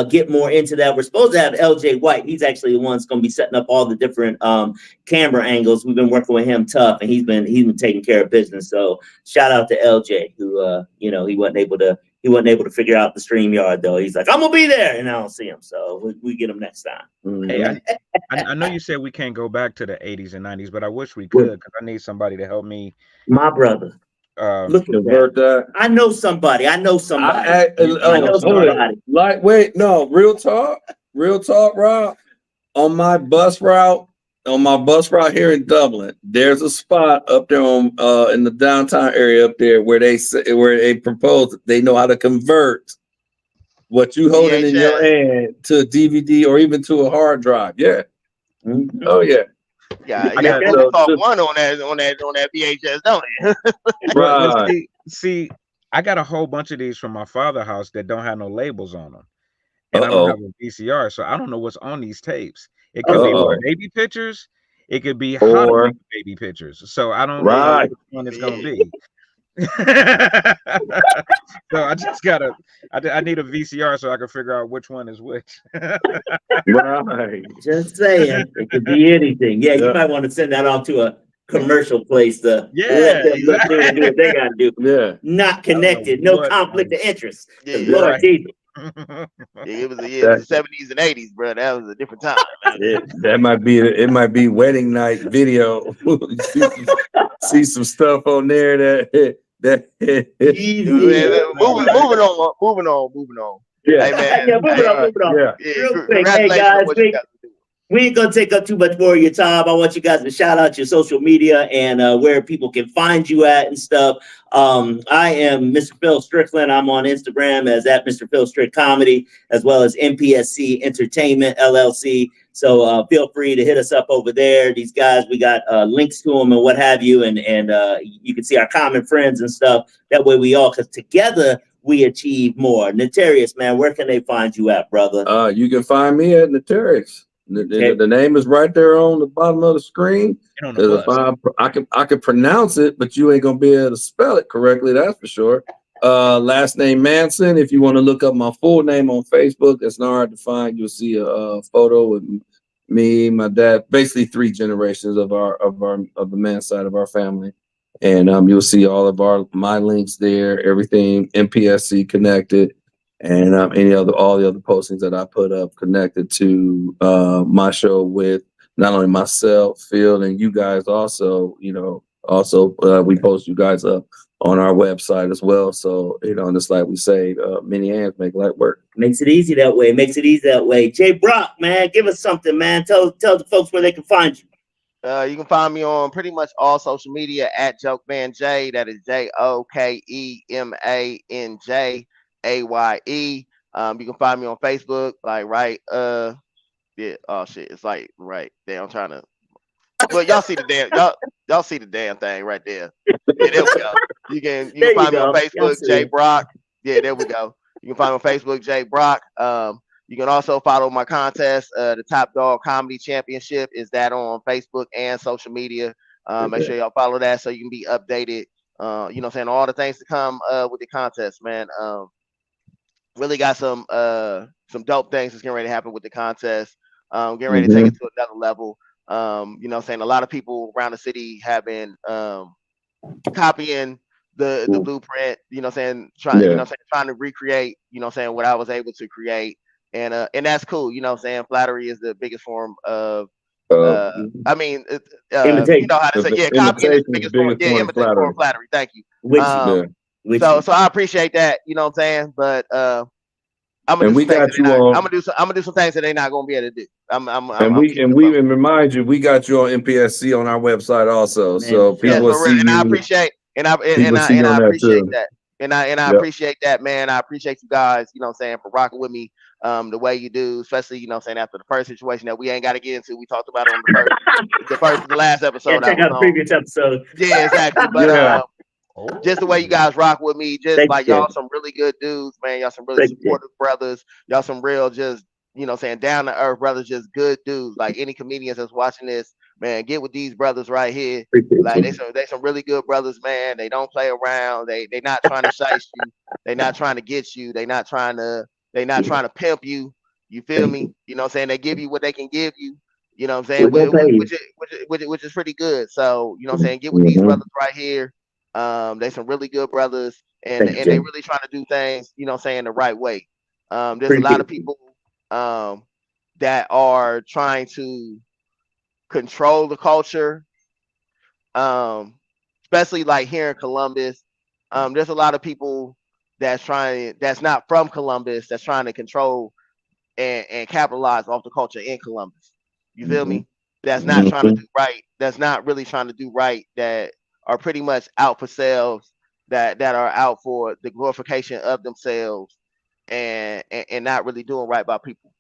[SPEAKER 1] get more into that. We're supposed to have LJ White. He's actually the one that's gonna be setting up all the different camera angles. We've been working with him tough, and he's been taking care of business. So shout out to LJ, who he wasn't able to figure out the StreamYard though. He's like, I'm gonna be there, and I don't see him. So we get him next time.
[SPEAKER 3] Hey, I know you said we can't go back to the 80s and 90s, but I wish we could because I need somebody to help me.
[SPEAKER 1] My brother. Look at that. I know somebody. I know somebody.
[SPEAKER 2] Like, wait, no, real talk, Rob. On my bus route here in Dublin, there's a spot up there on in the downtown area up there where they propose they know how to convert what you holding in your hand to a DVD or even to a hard drive. Yeah. Mm-hmm. Oh yeah.
[SPEAKER 4] Yeah, you got one on that VHS, don't you?
[SPEAKER 3] Right. See, I got a whole bunch of these from my father's house that don't have no labels on them, and I don't have a VCR, so I don't know what's on these tapes. It could be baby pictures, it could be how to make baby pictures. So I don't know which one it's gonna be. So I just I need a VCR so I can figure out which one is which.
[SPEAKER 2] Right.
[SPEAKER 1] Just saying, it could be anything. Yeah, you might want to send that off to a commercial place to let them look through and do what they gotta do.
[SPEAKER 2] Yeah.
[SPEAKER 1] Not connected, no conflict of interest. Lord Jesus.
[SPEAKER 4] It was the 70s and 80s, bro. That was a different time.
[SPEAKER 2] That might be wedding night video. see some stuff on there that
[SPEAKER 4] moving on.
[SPEAKER 2] Yeah.
[SPEAKER 4] Hey, man.
[SPEAKER 1] Moving on.
[SPEAKER 2] Yeah.
[SPEAKER 1] Real quick, hey guys, we ain't gonna take up too much more of your time. I want you guys to shout out your social media and where people can find you at and stuff. I am Mr. Phil Strickland. I'm on Instagram as at Mr. Phil Strick Comedy, as well as MPSC Entertainment LLC. So feel free to hit us up over there. These guys, we got links to them and what have you, and you can see our common friends and stuff. That way we all, because together we achieve more. Notarius, man, where can they find you at, brother?
[SPEAKER 2] You can find me at Notarius. The name is right there on the bottom of the screen. I can pronounce it, but you ain't gonna be able to spell it correctly. That's for sure. Last name Manson. If you want to look up my full name on Facebook, it's not hard to find. You'll see a photo with me, my dad, basically 3 generations of the man side of our family, and you'll see all of my links there. Everything MPSC connected. And all the other postings that I put up connected to my show with not only myself, Phil, and you guys also, we post you guys up on our website as well. So, and just like we say, many hands make light work.
[SPEAKER 1] Makes it easy that way. Jay Brock, man, give us something, man. Tell the folks where they can find you.
[SPEAKER 4] You can find me on pretty much all social media at Jokeman Jaye. That is JOKEMANJ. AYE. You can find me on Facebook, it's like right there. I'm trying to But y'all see the damn y'all see the damn thing right there. Yeah, there we go. You can
[SPEAKER 1] There you
[SPEAKER 4] find me on
[SPEAKER 1] go. Y'all
[SPEAKER 4] Facebook,
[SPEAKER 1] see
[SPEAKER 4] Jay
[SPEAKER 1] it.
[SPEAKER 4] Brock. Yeah, there we go. You can find me on Facebook, Jay Brock. You can also follow my contest. The Top Dog Comedy Championship is that on Facebook and social media. Make sure y'all follow that so you can be updated. You know what I'm saying? All the things to come with the contest, man. Really got some dope things that's getting ready to happen with the contest. Getting ready to take it to another level. You know what I'm saying? A lot of people around the city have been copying the blueprint, you know what I'm saying, trying to recreate, you know what I'm saying, what I was able to create. And that's cool, you know what I'm saying? Flattery is the biggest form of I mean, you
[SPEAKER 1] Imitation.
[SPEAKER 4] know how to say, yeah, copying is the biggest form, yeah, imitation form of flattery. Thank you.
[SPEAKER 1] With you. With
[SPEAKER 4] So
[SPEAKER 1] you.
[SPEAKER 4] so I appreciate that, you know what I'm saying? But I'm gonna
[SPEAKER 2] And
[SPEAKER 4] do
[SPEAKER 2] we
[SPEAKER 4] some things
[SPEAKER 2] got
[SPEAKER 4] that
[SPEAKER 2] you
[SPEAKER 4] they're not,
[SPEAKER 2] on.
[SPEAKER 4] I'm gonna do some things that they're not gonna be able to do.
[SPEAKER 2] And remind you, we got you on MPSC on our website also.
[SPEAKER 1] Man,
[SPEAKER 2] So
[SPEAKER 4] Yes,
[SPEAKER 2] people will
[SPEAKER 4] for real.
[SPEAKER 2] see
[SPEAKER 4] And I
[SPEAKER 2] you.
[SPEAKER 4] appreciate
[SPEAKER 2] People see you
[SPEAKER 4] I
[SPEAKER 2] on that
[SPEAKER 4] appreciate
[SPEAKER 2] too.
[SPEAKER 4] that. And I
[SPEAKER 2] Yep.
[SPEAKER 4] appreciate that, man. I appreciate you guys, you know what I'm saying, for rocking with me the way you do, especially, you know what I'm saying, after the first situation that we ain't gotta get into. We talked about it on the last
[SPEAKER 1] yeah,
[SPEAKER 4] episode I
[SPEAKER 1] check
[SPEAKER 4] was
[SPEAKER 1] out the
[SPEAKER 4] on.
[SPEAKER 1] previous episode.
[SPEAKER 4] Yeah, exactly. But
[SPEAKER 2] Yeah.
[SPEAKER 4] just the way you guys rock with me, just
[SPEAKER 1] Thank
[SPEAKER 4] like
[SPEAKER 1] you,
[SPEAKER 4] y'all
[SPEAKER 1] Jay.
[SPEAKER 4] some really good dudes, man. Y'all some really
[SPEAKER 1] Thank you.
[SPEAKER 4] supportive brothers. Y'all some real just, you know what I'm saying, down to earth brothers, just good dudes. Like any comedians that's watching this, man, get with these brothers right here.
[SPEAKER 1] Appreciate
[SPEAKER 4] Like
[SPEAKER 1] you.
[SPEAKER 4] they some really good brothers, man. They don't play around. They not trying to shice you. They not trying to get you. They not trying to pimp you. You feel
[SPEAKER 1] Thank
[SPEAKER 4] me?
[SPEAKER 1] you.
[SPEAKER 4] You know what I'm saying? They give you what they can give you. You know what I'm saying?
[SPEAKER 1] We're gonna pay you.
[SPEAKER 4] Which is pretty good. So, you know what I'm saying? Get with these brothers right here. They some really good brothers, and
[SPEAKER 1] Thank you,
[SPEAKER 4] they
[SPEAKER 1] Jay.
[SPEAKER 4] really trying to do things, you know what I'm saying, the right way. There's a lot
[SPEAKER 1] Appreciate
[SPEAKER 4] of
[SPEAKER 1] you.
[SPEAKER 4] people that are trying to control the culture, especially like here in Columbus. There's a lot of people that's not from Columbus that's trying to control and capitalize off the culture in Columbus. You feel me? That's not trying to do right. That's not really trying to do right. That are pretty much out for sales. That are out for the glorification of themselves and not really doing right by people.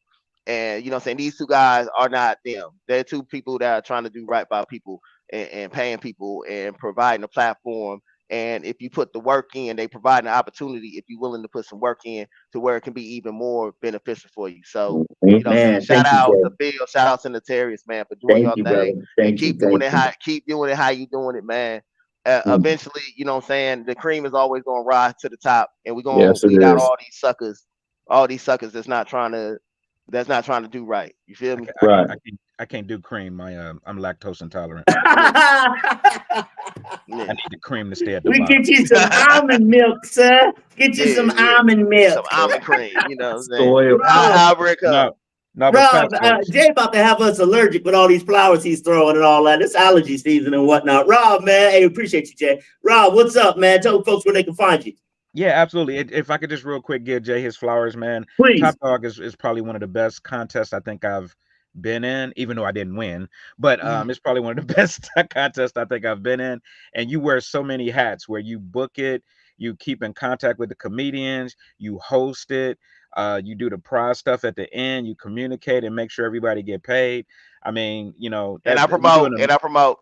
[SPEAKER 4] And you know what I'm saying? These two guys are not them. They're two people that are trying to do right by people and paying people and providing a platform. And if you put the work in, they provide an opportunity if you're willing to put some work in to where it can be even more beneficial for you. So, you know what I'm saying?
[SPEAKER 1] Man,
[SPEAKER 4] Shout
[SPEAKER 1] thank you,
[SPEAKER 4] out to
[SPEAKER 1] Jay.
[SPEAKER 4] Phil, shout out to Notarius, man, for doing
[SPEAKER 1] Thank
[SPEAKER 4] your
[SPEAKER 1] you,
[SPEAKER 4] thing.
[SPEAKER 1] brother.
[SPEAKER 4] And
[SPEAKER 1] Thank you. Thank you.
[SPEAKER 4] keep doing it how you doing it, man. Eventually, you know what I'm saying, the cream is always gonna rise to the top, and we're gonna
[SPEAKER 2] Yes, it
[SPEAKER 4] weed out
[SPEAKER 2] is.
[SPEAKER 4] all these suckers that's not trying to do right. You feel me?
[SPEAKER 2] Right.
[SPEAKER 3] I can't do cream. I'm lactose intolerant.
[SPEAKER 4] Yeah.
[SPEAKER 3] I need the cream to stay at the
[SPEAKER 1] We
[SPEAKER 3] bottom.
[SPEAKER 1] get you some almond milk, sir. Get you some almond milk.
[SPEAKER 4] Some almond cream, you know what I'm saying?
[SPEAKER 2] Soy.
[SPEAKER 1] Rob,
[SPEAKER 4] However it comes.
[SPEAKER 3] No, but
[SPEAKER 1] Rob,
[SPEAKER 3] facts, folks.
[SPEAKER 1] Jay about to have us allergic with all these flowers he's throwing and all that. It's allergy season and whatnot. Rob, man, hey, appreciate you, Jay. Rob, what's up, man? Tell folks where they can find you.
[SPEAKER 3] Yeah, absolutely. If I could just real quick give Jay his flowers, man.
[SPEAKER 1] Please.
[SPEAKER 3] Top Dog is probably one of the best contests I think I've been in, even though I didn't win. But it's probably one of the best contests I think I've been in. And you wear so many hats where you book it, you keep in contact with the comedians, you host it, you do the prize stuff at the end, you communicate and make sure everybody get paid. I mean, you know,
[SPEAKER 4] And
[SPEAKER 3] that
[SPEAKER 4] I promote.
[SPEAKER 3] and
[SPEAKER 1] Yeah.
[SPEAKER 3] promote.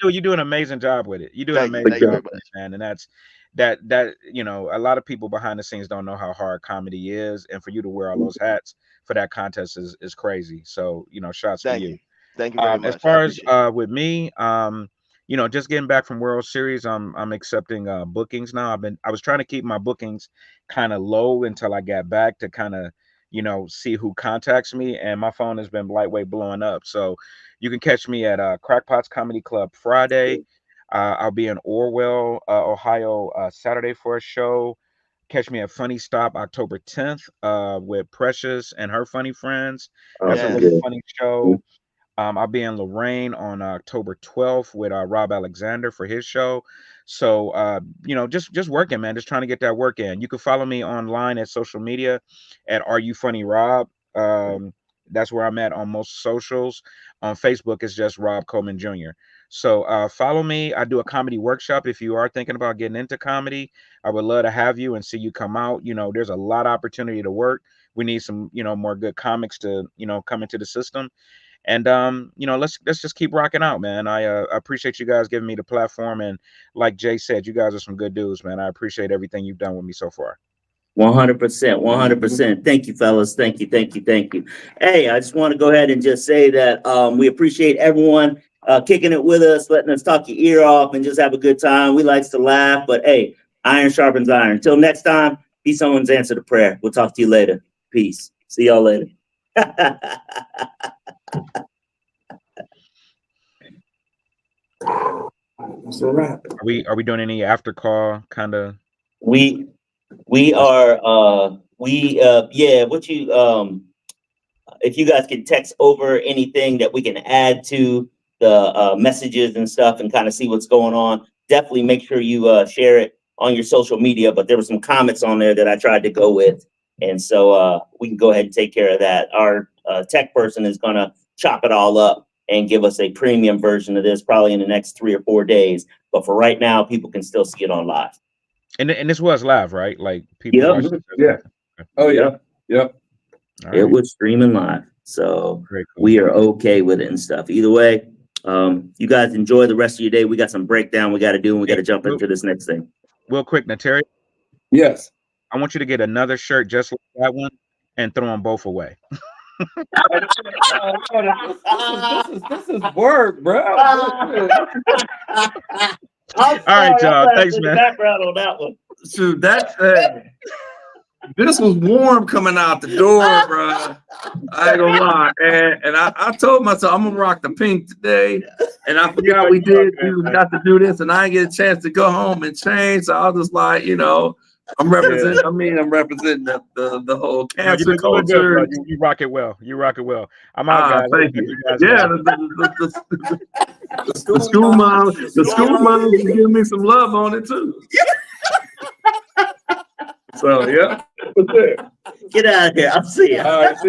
[SPEAKER 3] Dude, you do an amazing job with it. You do an
[SPEAKER 4] Thank you.
[SPEAKER 3] amazing
[SPEAKER 4] Thank you
[SPEAKER 3] job
[SPEAKER 4] very
[SPEAKER 3] with
[SPEAKER 4] much.
[SPEAKER 3] it, man. And that you know, a lot of people behind the scenes don't know how hard comedy is, and for you to wear all those hats for that contest is crazy. So, you know, shots for
[SPEAKER 4] Thank
[SPEAKER 3] you.
[SPEAKER 4] you. Thank you very
[SPEAKER 3] As
[SPEAKER 4] much. I
[SPEAKER 3] far as
[SPEAKER 4] appreciate it.
[SPEAKER 3] with me, you know, just getting back from World Series, I'm accepting bookings now. I was trying to keep my bookings kind of low until I got back to kind of, you know, see who contacts me, and my phone has been lightweight blowing up. So you can catch me at Crackpots Comedy Club Friday. I'll be in Orwell, Ohio, Saturday for a show. Catch me at Funny Stop October 10th with Precious and her funny friends. That's a
[SPEAKER 1] Awesome.
[SPEAKER 3] really
[SPEAKER 4] Yes.
[SPEAKER 3] funny show. I'll be in Lorraine on October 12th with Rob Alexander for his show. So you know, just working, man, just trying to get that work in. You can follow me online at social media at Are You Funny Rob. That's where I'm at on most socials. On Facebook, it's just Rob Coleman Jr. So follow me. I do a comedy workshop. If you are thinking about getting into comedy, I would love to have you and see you come out. You know, there's a lot of opportunity to work. We need some, you know, more good comics to, you know, come into the system. And let's just keep rocking out, man. I appreciate you guys giving me the platform, and like Jay said, you guys are some good dudes, man. I appreciate everything you've done with me so far.
[SPEAKER 1] 100%, 100%. Thank you, fellas. Thank you. Hey, I just want to go ahead and just say that we appreciate everyone kicking it with us, letting us talk your ear off and just have a good time. We like to laugh, but hey, iron sharpens iron. Until next time, be someone's answer to prayer. We'll talk to you later. Peace. See y'all later.
[SPEAKER 2] That's a wrap.
[SPEAKER 3] Are we doing any after call kind of?
[SPEAKER 1] We are what you if you guys can text over anything that we can add to the messages and stuff and kind of see what's going on, definitely make sure you share it on your social media. But there were some comments on there that I tried to go with, and so we can go ahead and take care of that. Our tech person is gonna chop it all up and give us a premium version of this probably in the next 3 or 4 days. But for right now, people can still see it on live.
[SPEAKER 3] And this was live, right? Like people
[SPEAKER 1] Yep.
[SPEAKER 3] watched it.
[SPEAKER 2] Yeah. Oh yeah. Yep.
[SPEAKER 3] All
[SPEAKER 1] It
[SPEAKER 3] right.
[SPEAKER 1] was streaming live, so
[SPEAKER 3] Very cool.
[SPEAKER 1] we are okay with it and stuff. Either way, you guys enjoy the rest of your day. We got some breakdown we got to do, and we got to jump into this next thing.
[SPEAKER 3] Real quick, now, Terry,
[SPEAKER 2] Yes.
[SPEAKER 3] I want you to get another shirt just like that one and throw them both away.
[SPEAKER 2] This is work, bro.
[SPEAKER 1] All
[SPEAKER 3] right, y'all. Thanks, man.
[SPEAKER 1] Background on that one.
[SPEAKER 2] Shoot, this was warm coming out the door, bro. I ain't gonna lie. And I told myself I'm gonna rock the pink today. And I forgot we got to do this, and I didn't get a chance to go home and change. So I was just like, I'm representing the whole cancer culture.
[SPEAKER 3] You rock it well. I'm out, guys.
[SPEAKER 2] Thank you. Yeah, the school mom is giving me some love on it too. So yeah.
[SPEAKER 1] Get out of here. I'll see you.
[SPEAKER 2] All right, see you.